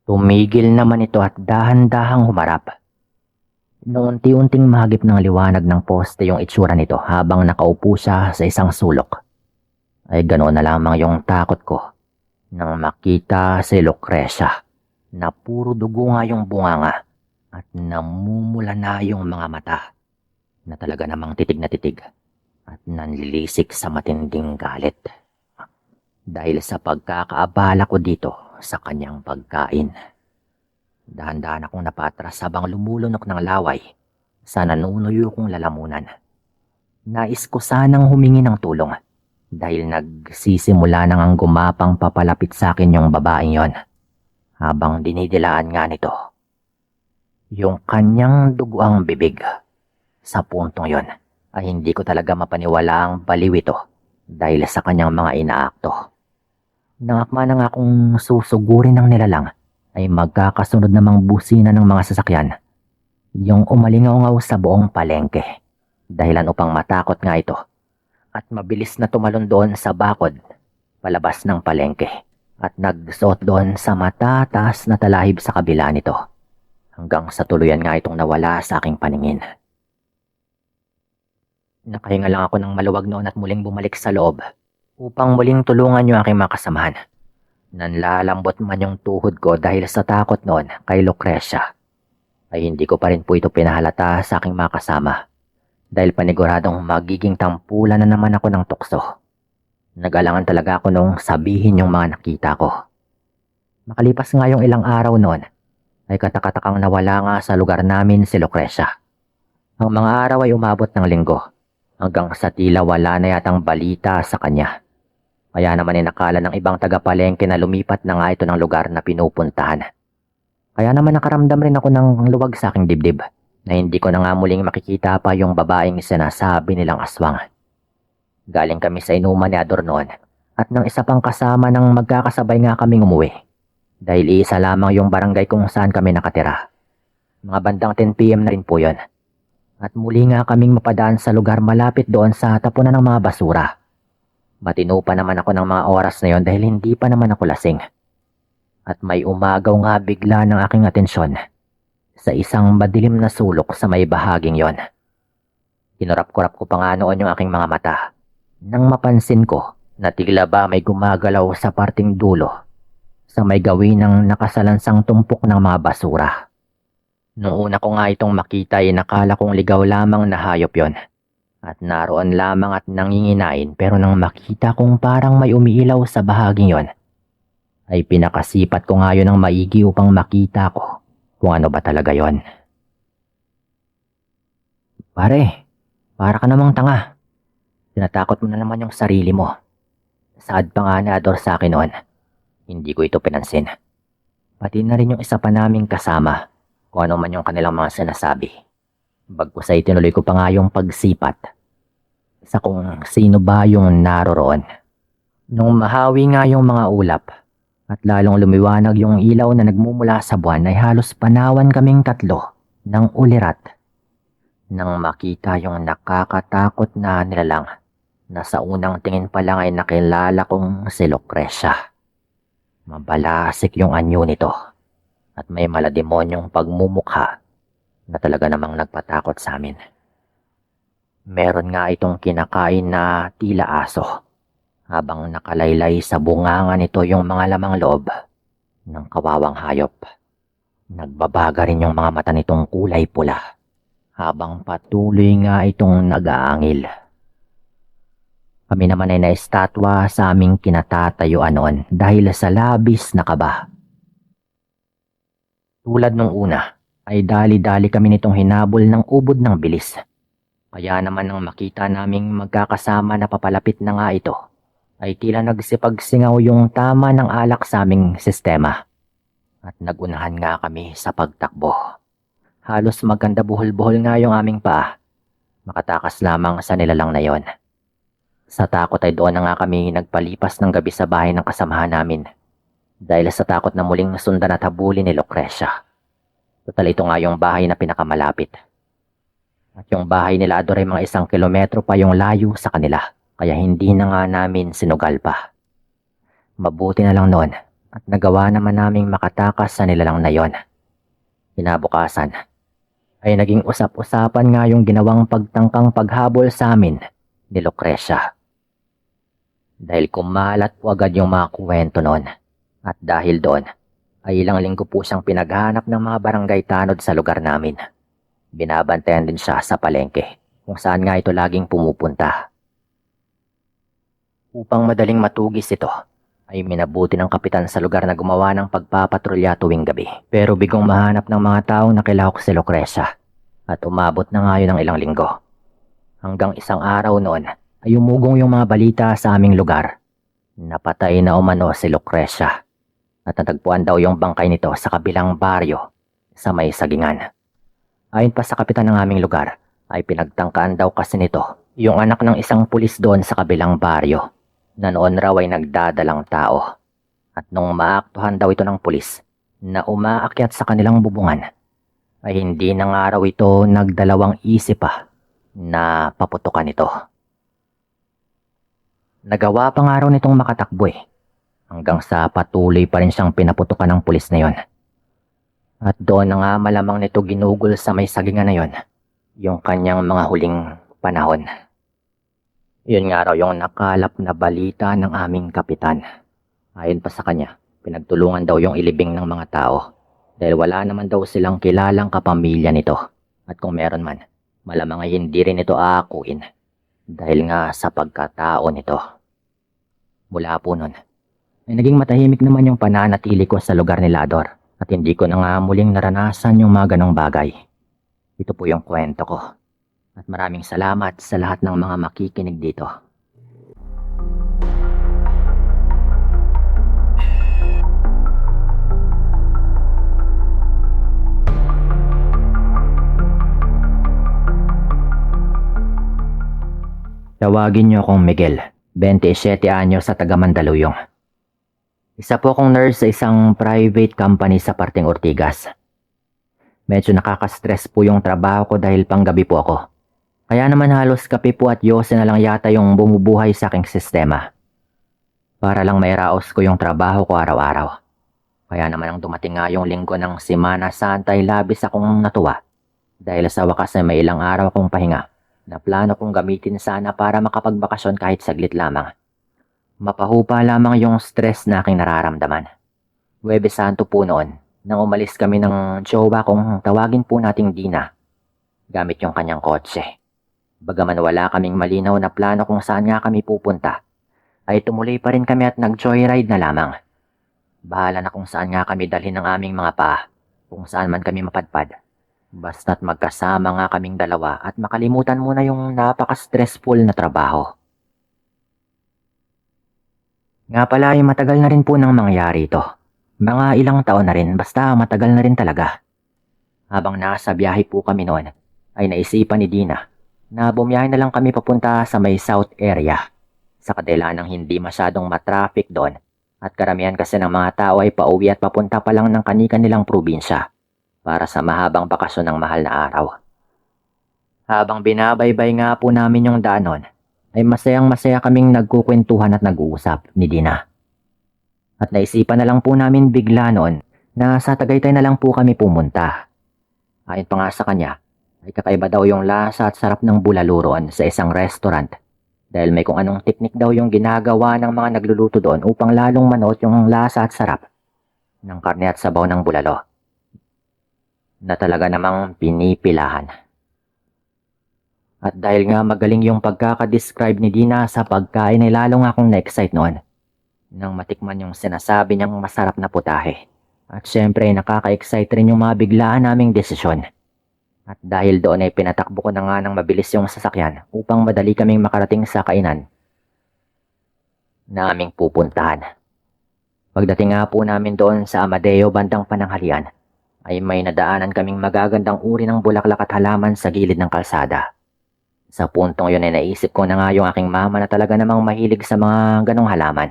Tumigil naman ito at dahan-dahang humarap. Noong unti-unting mahagip ng liwanag ng poste yung itsura nito habang nakaupo siya sa isang sulok, ay ganoon na lamang yung takot ko nang makita si Lucrecia na puro dugo nga yung bunganga at namumula na yung mga mata na talaga namang titig na titig at nanlilisik sa matinding galit. Dahil sa pagkakaabala ko dito sa kanyang pagkain. Dahan-dahan akong napatras habang lumulunok ng laway sa nanunuyo kong lalamunan. Nais ko sanang humingi ng tulong dahil nagsisimula nang ang gumapang papalapit sa akin yung babaeng yon. Habang dinidilaan nga nito yung kanyang duguang bibig. Sa puntong yon ay hindi ko talaga mapaniwalaang baliw ito dahil sa kanyang mga inaakto. Nangakma na nga akong susugurin ng nilalang ay magkakasunod namang busina ng mga sasakyan yung umalingaw sa buong palengke. Dahilan upang matakot nga ito at mabilis na tumalon doon sa bakod palabas ng palengke at nagsuot doon sa matataas na talahib sa kabila nito hanggang sa tuluyan nga itong nawala sa aking paningin. Nakahinga lang ako ng maluwag noon at muling bumalik sa loob upang muling tulungan yung aking mga kasamahan. Nanlalambot man yung tuhod ko dahil sa takot noon kay Lucrecia, ay hindi ko pa rin po ito pinahalata sa aking mga kasama dahil paniguradong magiging tampulan na naman ako ng tukso. Nag-alangan talaga ako nung sabihin yung mga nakita ko. Makalipas nga yung ilang araw noon, ay katakatakang nawala nga sa lugar namin si Lucrecia. Ang mga araw ay umabot ng linggo, hanggang sa tila wala na yatang balita sa kanya. Kaya naman inakala ng ibang taga-palengke na lumipat na nga ito ng lugar na pinupuntahan. Kaya naman nakaramdam rin ako ng luwag sa aking dibdib na hindi ko na nga muling makikita pa yung babaeng sinasabi nilang aswang. Galing kami sa inuman ni Ador noon at nang isa pang kasama nang magkakasabay nga kaming umuwi. Dahil isa lamang yung barangay kung saan kami nakatira. Mga bandang 10 PM na rin po yun. At muli nga kaming mapadaan sa lugar malapit doon sa tapunan ng mga basura. Matino pa naman ako ng mga oras na yon dahil hindi pa naman ako lasing. At may umagaw nga bigla ng aking atensyon sa isang madilim na sulok sa may bahaging yon. Kinurap-kurap ko pa nga noon yung aking mga mata nang mapansin ko na tila ba may gumagalaw sa parting dulo sa may gawin ng nakasalansang tumpok ng mga basura. Noong una ko nga itong makita ay nakala kong ligaw lamang na hayop yon at naroon lamang at nanginginain, pero nang makita kong parang may umiilaw sa bahaging yon ay pinakasipat ko nga yun ng maigi upang makita ko kung ano ba talaga yon. Pare, para ka namang tanga. Tinatakot mo na naman yung sarili mo. Saad pa nga ni Ador sa akin noon. Hindi ko ito pinansin. Pati na rin yung isa pa naming kasama, kung ano man yung kanilang mga sinasabi. Bagkus ay tinuloy ko pa nga yung pagsipat sa kung sino ba yung naroroon. Nung mahawi nga yung mga ulap at lalong lumiwanag yung ilaw na nagmumula sa buwan, ay halos panawan kaming tatlo ng ulirat nang makita yung nakakatakot na nilalang na sa unang tingin pa lang ay nakilala kong si Lucrecia. Mabalasik yung anyo nito at may malademonyong pagmumukha na talaga namang nagpatakot sa amin. Meron nga itong kinakain na tila aso habang nakalaylay sa bunganga nito yung mga lamang loob ng kawawang hayop. Nagbabaga rin yung mga mata nitong kulay pula habang patuloy nga itong nag-aangil. Kami naman ay naistatwa sa aming kinatatayuan noon dahil sa labis na kaba. Tulad nung una, ay dali-dali kami nitong hinabol ng ubod ng bilis. Kaya naman nang makita naming magkakasama na papalapit na nga ito, ay tila nagsipagsingaw yung tama ng alak sa aming sistema. At nagunahan nga kami sa pagtakbo. Halos maganda buhol-buhol nga yung aming paa. Makatakas lamang sa nilalang na yon. Sa takot ay doon na nga kami nagpalipas ng gabi sa bahay ng kasamahan namin. Dahil sa takot na muling sundan at habulin ni Lucrecia. Total ito nga yung bahay na pinakamalapit. At yung bahay nila Ador ay mga 1 kilometro pa yung layo sa kanila. Kaya hindi na nga namin sinugal pa. Mabuti na lang noon at nagawa naman naming makatakas sa nilalang na yon. Kinabukasan ay naging usap-usapan nga yung ginawang pagtangkang paghabol sa amin ni Lucrecia. Dahil kumalat po agad yung mga kwento noon. At dahil doon, ay ilang linggo po siyang pinaghanap ng mga barangay tanod sa lugar namin. Binabantayan din siya sa palengke, kung saan nga ito laging pumupunta. Upang madaling matugis ito, ay minabuti ng kapitan sa lugar na gumawa ng pagpapatrolya tuwing gabi. Pero bigong mahanap ng mga taong nakilahok si Lucrecia, at umabot na nga yun ng ilang linggo. Hanggang isang araw noon, ay umugong yung mga balita sa aming lugar. Napatay na umano si Lucrecia. At natagpuan daw yung bangkay nito sa kabilang baryo sa may sagingan. Ayon pa sa kapitan ng aming lugar, ay pinagtangkaan daw kasi nito yung anak ng isang pulis doon sa kabilang baryo na noon raw ay nagdadalang tao. At nung maaktuhan daw ito ng pulis na umaakyat sa kanilang bubungan, ay hindi na nga raw ito nagdalawang isip pa na paputukan ito. Nagawa pa nga raw nitong makatakbo hanggang sa patuloy pa rin siyang pinaputukan ng pulis na yon. At doon na nga malamang nito ginugol sa may sagingan na yon yung kanyang mga huling panahon. Yun nga raw yung nakalap na balita ng aming kapitan. Ayon pa sa kanya, pinagtulungan daw yung ilibing ng mga tao dahil wala naman daw silang kilalang kapamilya nito. At kung meron man, malamang ay hindi rin ito aakuin dahil nga sa pagkatao nito. Mula po nun, ay naging matahimik naman yung pananatili ko sa lugar ni Ador at hindi ko na nga muling naranasan yung mga ganong bagay. Ito po yung kwento ko at maraming salamat sa lahat ng mga makikinig dito. Tawagin niyo akong Miguel, 27 anyos sa taga Mandaluyong. Isa po akong nurse sa isang private company sa Parteng Ortigas. Medyo nakaka-stress po yung trabaho ko dahil panggabi po ako. Kaya naman halos kape po at yose na lang yata yung bumubuhay sa aking sistema. Para lang mairaos ko yung trabaho ko araw-araw. Kaya naman ang dumating nga yung linggo ng Semana Santa ay labis akong natuwa. Dahil sa wakas ay may ilang araw akong pahinga na plano kong gamitin sana para makapagbakasyon kahit saglit lamang. Mapahupa lamang yung stress na aking nararamdaman. Huwebes Santo po noon, nang umalis kami ng jowa kung tawagin po nating Dina, gamit yung kanyang kotse. Bagaman wala kaming malinaw na plano kung saan nga kami pupunta, ay tumuloy pa rin kami at nag-joyride na lamang. Bahala na kung saan nga kami dalhin ng aming mga paa, kung saan man kami mapadpad. Basta't magkasama nga kaming dalawa at makalimutan muna yung napaka-stressful na trabaho. Nga pala ay matagal na rin po nang mangyari ito. Mga ilang taon na rin, basta matagal na rin talaga. Habang nasa biyahe po kami noon, ay naisipan ni Dina na bumiyahe na lang kami papunta sa may south area. Sa kadila ng hindi masyadong matraffic doon at karamihan kasi ng mga tao ay pauwi at papunta pa lang ng kani-kanilang probinsya para sa mahabang bakasyon ng mahal na araw. Habang binabaybay nga po namin yung daanon, ay masayang-masaya kaming nagkukwentuhan at nag-uusap ni Dina. At naisipan na lang po namin bigla noon na sa Tagaytay na lang po kami pumunta. Ayon pa nga sa kanya, ay kakaiba daw yung lasa at sarap ng bulalo roon sa isang restaurant dahil may kung anong teknik daw yung ginagawa ng mga nagluluto doon upang lalong manuot yung lasa at sarap ng karne at sabaw ng bulalo na talaga namang pinipilahan. At dahil nga magaling yung pagkakadescribe ni Dina sa pagkain ay lalo nga akong na-excite noon nang matikman yung sinasabi niyang masarap na putahe. At syempre nakaka-excite rin yung mga biglaan naming desisyon. At dahil doon ay pinatakbo ko na nga ng mabilis yung sasakyan upang madali kaming makarating sa kainan na aming pupuntahan. Pagdating nga po namin doon sa Amadeo bandang pananghalian, ay may nadaanan kaming magagandang uri ng bulaklak at halaman sa gilid ng kalsada. Sa puntong yun ay naisip ko na nga yung aking mama na talaga namang mahilig sa mga ganong halaman.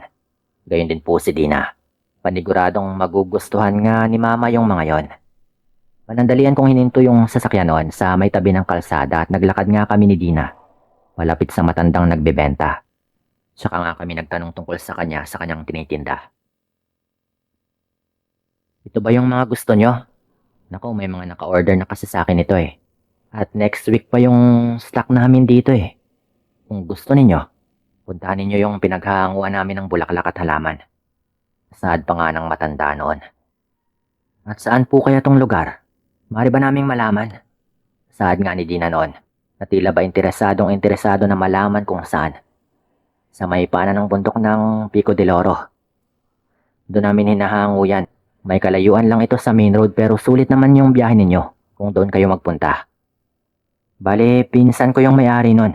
Gayon din po si Dina. Paniguradong magugustuhan nga ni mama yung mga yon. Panandalian kong hininto yung sasakyan noon sa may tabi ng kalsada at naglakad nga kami ni Dina, malapit sa matandang nagbebenta. Saka nga kami nagtanong tungkol sa kanya sa kanyang tinitinda. Ito ba yung mga gusto nyo? Naku, may mga naka-order na kasi sa akin ito eh. At next week pa yung stock namin dito eh. Kung gusto ninyo, puntahan ninyo yung pinaghahanguan namin ng bulaklak at halaman. Saad pa nga ng matanda noon. At saan po kaya tong lugar? Mari ba naming malaman? Saad nga ni Dina noon, na tila ba interesado na malaman kung saan. Sa may paanan ng bundok ng Pico del Oro. Doon namin hinahango yan. May kalayuan lang ito sa main road pero sulit naman yung biyahe ninyo kung doon kayo magpunta. Bale, pinsan ko yung may-ari nun.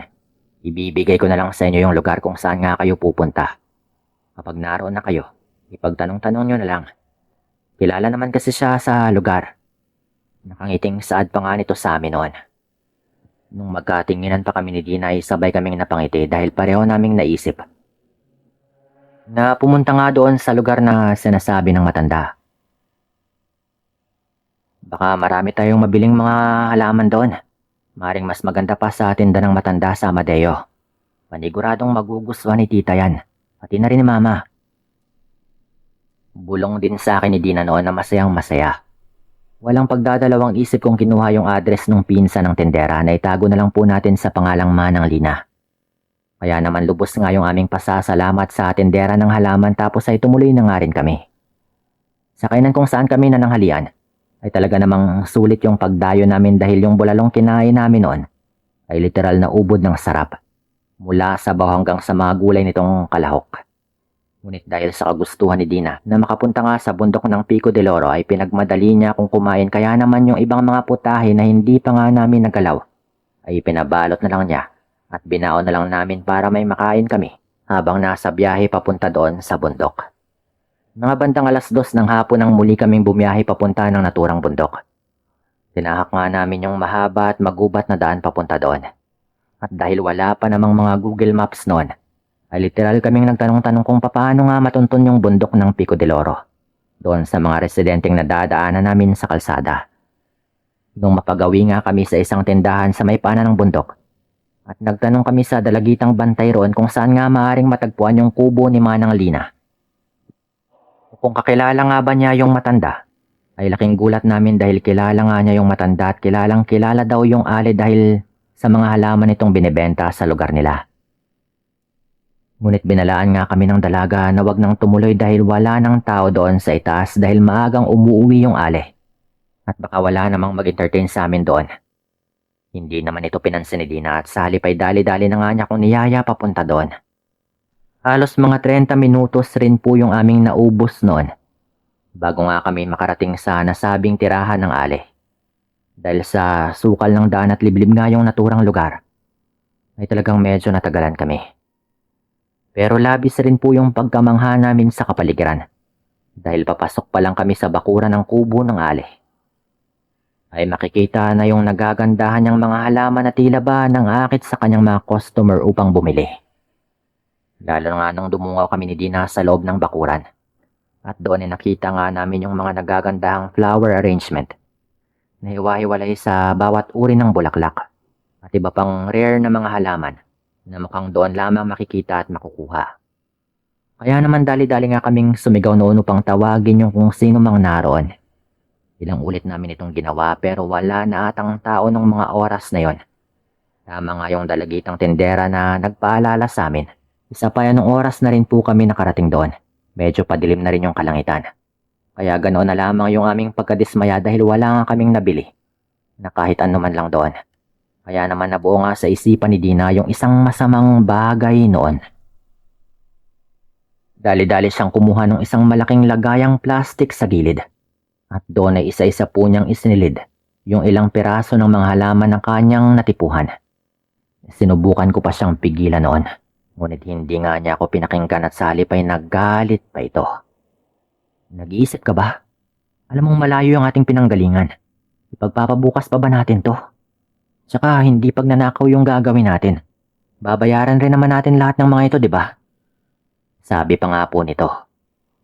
Ibibigay ko na lang sa inyo yung lugar kung saan nga kayo pupunta. Kapag naroon na kayo, ipagtanong-tanong nyo na lang. Kilala naman kasi siya sa lugar. Nakangiting saad pa nga nito sa amin noon. Nung magkatinginan pa kami ni Dina ay sabay kaming napangiti dahil pareho naming naisip na pumunta nga doon sa lugar na sinasabi ng matanda. Baka marami tayong mabiling mga halaman doon. Maring mas maganda pa sa tinda ng matanda sa Amadeo. Paniguradong magugustuhan ni tita yan. Pati na rin ni mama. Bulong din sa akin ni Dina noon na masayang masaya. Walang pagdadalawang isip kong kinuha yung address ng pinsa ng tendera na itago na lang po natin sa pangalang Manang Lina. Kaya naman lubos nga yung aming pasasalamat sa tendera ng halaman tapos ay tumuloy na nga rin kami. Sa kainan kung saan kami nananghalian, ay talaga namang sulit yung pagdayo namin dahil yung bulalong kinain namin noon ay literal na ubod ng sarap. Mula sa baw hanggang sa mga gulay nitong kalahok. Ngunit dahil sa kagustuhan ni Dina na makapunta nga sa bundok ng Pico del Oro ay pinagmadali niya kung kumain kaya naman yung ibang mga putahe na hindi pa nga namin nagalaw ay pinabalot na lang niya at binaon na lang namin para may makain kami habang nasa biyahe papunta doon sa bundok. Mga bandang 2:00 ng hapon nang muli kaming bumiyahe papunta ng naturang bundok. Tinahak nga namin yung mahaba at magubat na daan papunta doon. At dahil wala pa namang mga Google Maps noon, ay literal kaming nagtanong-tanong kung paano nga matuntun yung bundok ng Pico del Oro doon sa mga residenteng nadadaanan namin sa kalsada. Nung mapagawi nga kami sa isang tindahan sa may paanan ng bundok, at nagtanong kami sa dalagitang bantay roon kung saan nga maaring matagpuan yung kubo ni Manang Lina. Kung kakilala nga ba niya yung matanda, ay laking gulat namin dahil kilala nga niya yung matanda at kilalang kilala daw yung ali dahil sa mga halaman nitong binibenta sa lugar nila. Ngunit binalaan nga kami ng dalaga na wag nang tumuloy dahil wala nang tao doon sa itaas dahil maagang umuwi yung ali. At baka wala namang mag-entertain sa amin doon. Hindi naman ito pinansin ni Dina at sa halip ay dali-dali na nga niya kung niyaya papunta doon. Halos mga 30 minutos rin po yung aming naubos noon bago nga kami makarating sa nasabing tirahan ng ali. Dahil sa sukal ng daan at liblib nga yung naturang lugar, ay talagang medyo natagalan kami. Pero labis rin po yung pagkamangha namin sa kapaligiran dahil papasok pa lang kami sa bakuran ng kubo ng ali. Ay makikita na yung nagagandahan niyang mga halaman na tila ba nang akit sa kanyang mga customer upang bumili. Lalo nga nung dumungaw kami ni Dina sa loob ng bakuran. At doon ay nakita nga namin yung mga nagagandahang flower arrangement na hiwa-hiwalay sa bawat uri ng bulaklak at iba pang rare na mga halaman na mukhang doon lamang makikita at makukuha. Kaya naman dali-dali nga kaming sumigaw noon upang tawagin yung kung sino mang naroon. Ilang ulit namin itong ginawa pero wala na atang tao ng mga oras na yon. Tama nga yung dalagitang tindera na nagpaalala sa amin. Isa pa yan ng oras na rin po kami nakarating doon. Medyo padilim na rin yung kalangitan. Kaya ganoon na lamang yung aming pagkadismaya dahil wala nga kaming nabili na kahit ano man lang doon. Kaya naman nabuo nga sa isipan ni Dina yung isang masamang bagay noon. Dali-dali siyang kumuha ng isang malaking lagayang plastik sa gilid. At doon ay isa-isa po niyang isinilid yung ilang piraso ng mga halaman na kanyang natipuhan. Sinubukan ko pa siyang pigilan noon. Ngunit hindi nga niya ako pinakinggan at sa halip ay naggalit pa ito. Nag-iisip ka ba? Alam mong malayo ang ating pinanggalingan. Ipagpapabukas pa ba natin to? Tsaka hindi pag nanakaw yung gagawin natin. Babayaran rin naman natin lahat ng mga ito, di ba? Sabi pa nga po nito.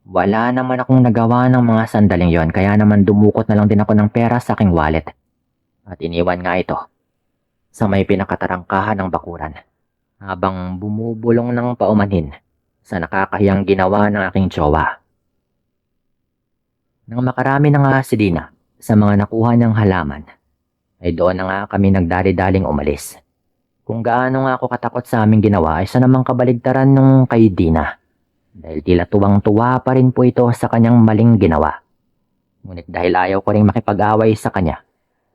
Wala naman akong nagawa ng mga sandaling yon kaya naman dumukot na lang din ako ng pera sa aking wallet. At iniwan nga ito sa may pinakatarangkahan ng bakuran. Habang bumubulong ng paumanhin sa nakakahiyang ginawa ng aking tsowa. Nang makarami na nga si Dina sa mga nakuha niyang halaman, ay doon na nga kami nagdali-daling umalis. Kung gaano nga ako katakot sa aming ginawa ay sa namang kabaligtaran nung kay Dina. Dahil tila tuwang-tuwa pa rin po ito sa kanyang maling ginawa. Ngunit dahil ayaw ko rin makipag-away sa kanya,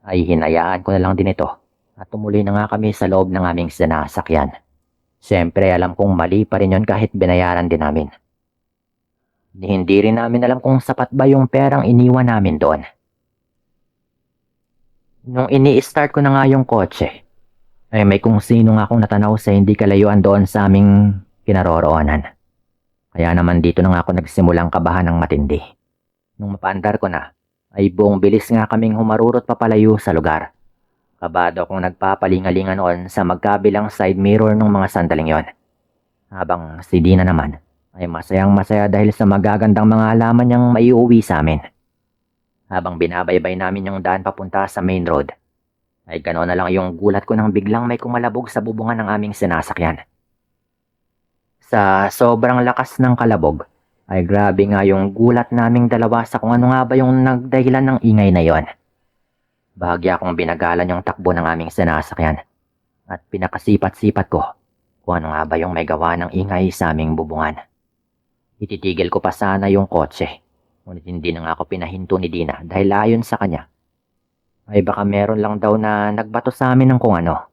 ay hinayaan ko na lang din ito at tumuloy na nga kami sa loob ng aming sinasakyan. Siyempre alam kong mali pa rin yun kahit binayaran din namin. Hindi rin namin alam kung sapat ba yung perang iniwan namin doon. Nung ini-start ko na nga yung kotse, ay may kung sino nga akong natanaw sa hindi kalayuan doon sa aming kinaroroonan. Kaya naman dito na nga ako nagsimulang kabahan ng matindi. Nung mapaandar ko na, ay buong bilis nga kaming humarurot papalayo sa lugar. Kabado akong nagpapalingalingan noon sa magkabilang side mirror ng mga sandaling yon. Habang si Dina naman ay masayang masaya dahil sa magagandang mga halaman niyang maiuwi sa amin. Habang binabaybay namin yung daan papunta sa main road, ay ganoon na lang yung gulat ko nang biglang may kumalabog sa bubungan ng aming sinasakyan. Sa sobrang lakas ng kalabog, ay grabe nga yung gulat naming dalawa sa kung ano nga ba yung nagdahilan ng ingay na yon. Bahagya akong binagalan yung takbo ng aming sinasakyan at pinakasipat-sipat ko kung ano nga ba yung may gawa ng ingay sa aming bubungan. Ititigil ko pa sana yung kotse, ngunit hindi na nga ako pinahinto ni Dina dahil ayon sa kanya ay baka meron lang daw na nagbato sa amin ng kung ano.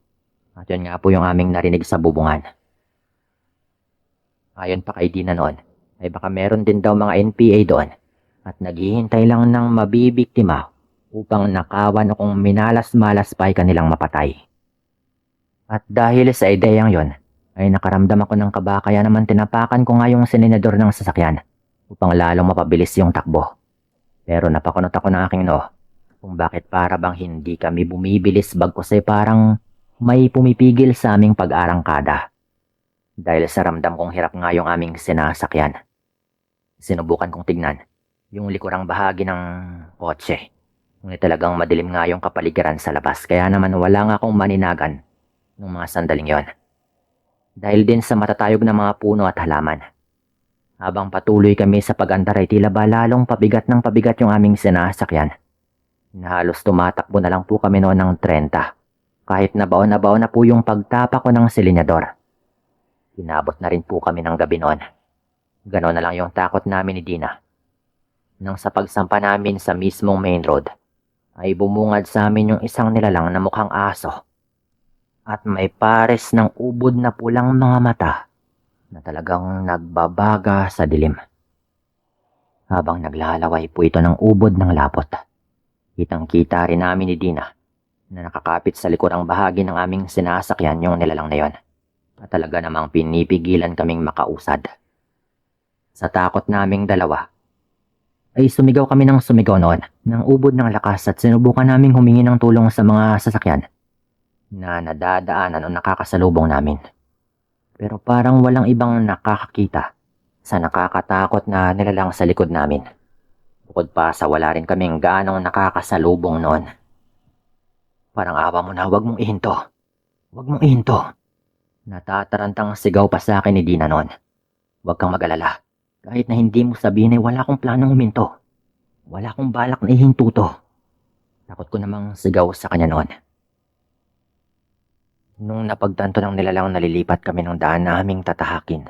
At yun nga po yung aming narinig sa bubungan. Ayon pa kay Dina noon ay baka meron din daw mga NPA doon at naghihintay lang ng mabibiktima upang nakawan o kung minalas-malas pa ay kanilang mapatay. At dahil sa ideyang yon, ay nakaramdam ako ng kaba kaya naman tinapakan ko nga yung silinador ng sasakyan upang lalong mapabilis yung takbo. Pero napakunot ako ng aking noo kung bakit para bang hindi kami bumibilis bagkus ay parang may pumipigil sa aming pag-arangkada. Dahil sa ramdam kong hirap nga yung aming sinasakyan. Sinubukan kong tignan yung likurang bahagi ng kotse. Ngunit talagang madilim nga yung kapaligiran sa labas kaya naman wala nga akong maninagan ng mga sandaling yon. Dahil din sa matatayog na mga puno at halaman. Habang patuloy kami sa pag-antara ay tila ba lalong pabigat ng pabigat yung aming sinasakyan. Na halos tumatakbo na lang po kami noon ng 30. Kahit nabaon na po yung pagtapa ko ng silinyador. Inabot na rin po kami ng gabi noon. Ganon na lang yung takot namin ni Dina. Nang sa pagsampa namin sa mismong main road, ay bumungad sa amin yung isang nilalang na mukhang aso. At may pares ng ubod na pulang mga mata na talagang nagbabaga sa dilim. Habang naglalaway po ito ng ubod ng lapot, kitang-kita rin namin ni Dina na nakakapit sa likurang bahagi ng aming sinasakyan yung nilalang na yon. At talaga namang pinipigilan kaming makausad. Sa takot naming dalawa, ay sumigaw kami ng sumigaw noon ng ubod ng lakas at sinubukan naming humingi ng tulong sa mga sasakyan na nadadaanan o nakakasalubong namin. Pero parang walang ibang nakakakita sa nakakatakot na nilalang sa likod namin. Bukod pa sa wala rin kaming gaanong nakakasalubong noon. Parang awa mo na, wag mong ihinto. Wag mong ihinto. Natatarantang sigaw pa sa akin ni Dina noon. Huwag kang mag-alala. Kahit na hindi mo sabihin ay wala akong planong huminto. Wala akong balak na ihinto to. Takot ko namang sigaw sa kanya noon. Nung napagtanto ng nilalang nalilipat kami ng daan na aming tatahakin,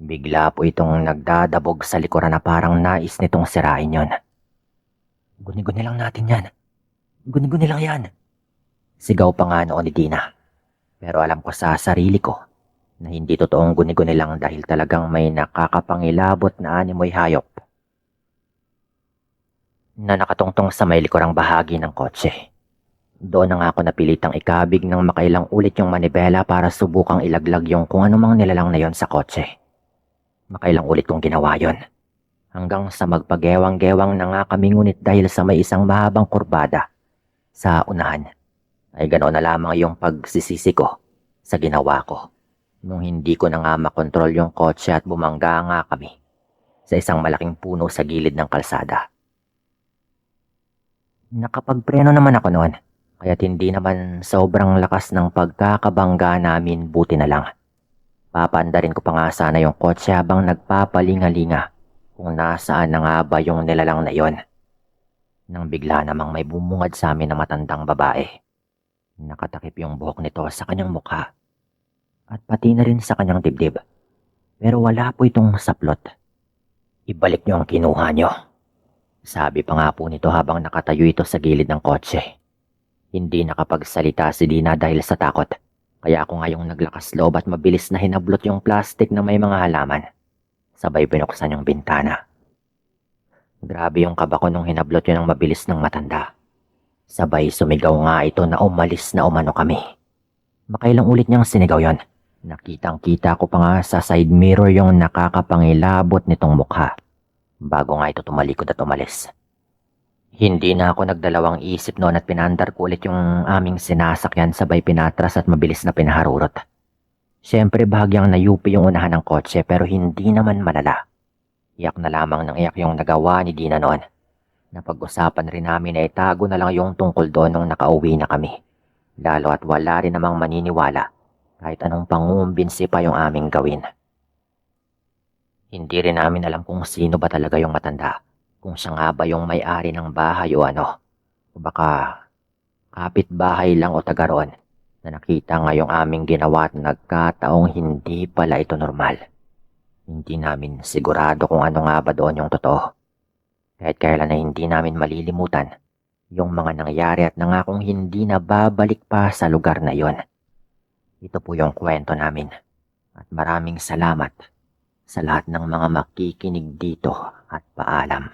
bigla po itong nagdadabog sa likuran na parang nais nitong sirain yon. Guni-guni lang natin yan. Guni-guni lang yan. Sigaw pa nga noon ni Dina. Pero alam ko sa sarili ko na hindi totoong guni-guni lang dahil talagang may nakakapangilabot na animoy hayop na nakatungtong sa may likurang bahagi ng kotse. Doon na nga ako napilitang ikabig ng makailang ulit yung manibela para subukang ilaglag yung kung anumang nilalang na yon sa kotse. Makailang ulit kong ginawa yon. Hanggang sa magpagewang-gewang na nga kami ngunit dahil sa may isang mahabang kurbada sa unahan, ay ganoon na lamang yung pagsisisi ko sa ginawa ko. Nung hindi ko na nga makontrol yung kotse at bumangga nga kami sa isang malaking puno sa gilid ng kalsada. Nakapagpreno naman ako noon, kaya't hindi naman sobrang lakas ng pagkakabangga namin, buti na lang. Papaandarin ko pa nga sana yung kotse habang nagpapalinga-linga kung nasaan na nga ba yung nilalang na yon. Nang bigla namang may bumungad sa amin na matandang babae. Nakatakip yung buhok nito sa kanyang mukha at pati na rin sa kanyang dibdib. Pero wala po itong saplot. Ibalik niyo ang kinuha niyo. Sabi pa nga po nito habang nakatayo ito sa gilid ng kotse. Hindi nakapagsalita si Dina dahil sa takot. Kaya ako ngayong naglakas loob at mabilis na hinablot yung plastic na may mga halaman. Sabay binuksan yung bintana. Grabe yung kaba ko nung hinablot yun ng mabilis ng matanda. Sabay sumigaw nga ito na umalis na umano kami. Makailang ulit niyang sinigaw yon. Nakitang-kita ko pa nga sa side mirror yung nakakapangilabot nitong mukha. Bago nga ito tumalikod at umalis. Hindi na ako nagdalawang isip noon at pinandar ko ulit yung aming sinasakyan sabay pinatras at mabilis na pinaharurot. Siyempre bahagyang nayupi yung unahan ng kotse pero hindi naman malala. Iyak na lamang ng iyak yung nagawa ni Dina noon. Napag-usapan rin namin na itago na lang yung tungkol doon nung nakauwi na kami. Lalo at wala rin namang maniniwala kahit anong pangumbinsi pa yung aming gawin. Hindi rin namin alam kung sino ba talaga yung matanda. Kung siya nga ba yung may-ari ng bahay o ano. O baka kapitbahay lang o taga roon na nakita nga yung aming ginawa at nagkataong hindi pala ito normal. Hindi namin sigurado kung ano nga ba doon yung totoo. Kahit kailan na hindi namin malilimutan yung mga nangyari at nangakong hindi na babalik pa sa lugar na yon. Ito po yung kwento namin at maraming salamat sa lahat ng mga makikinig dito at paalam.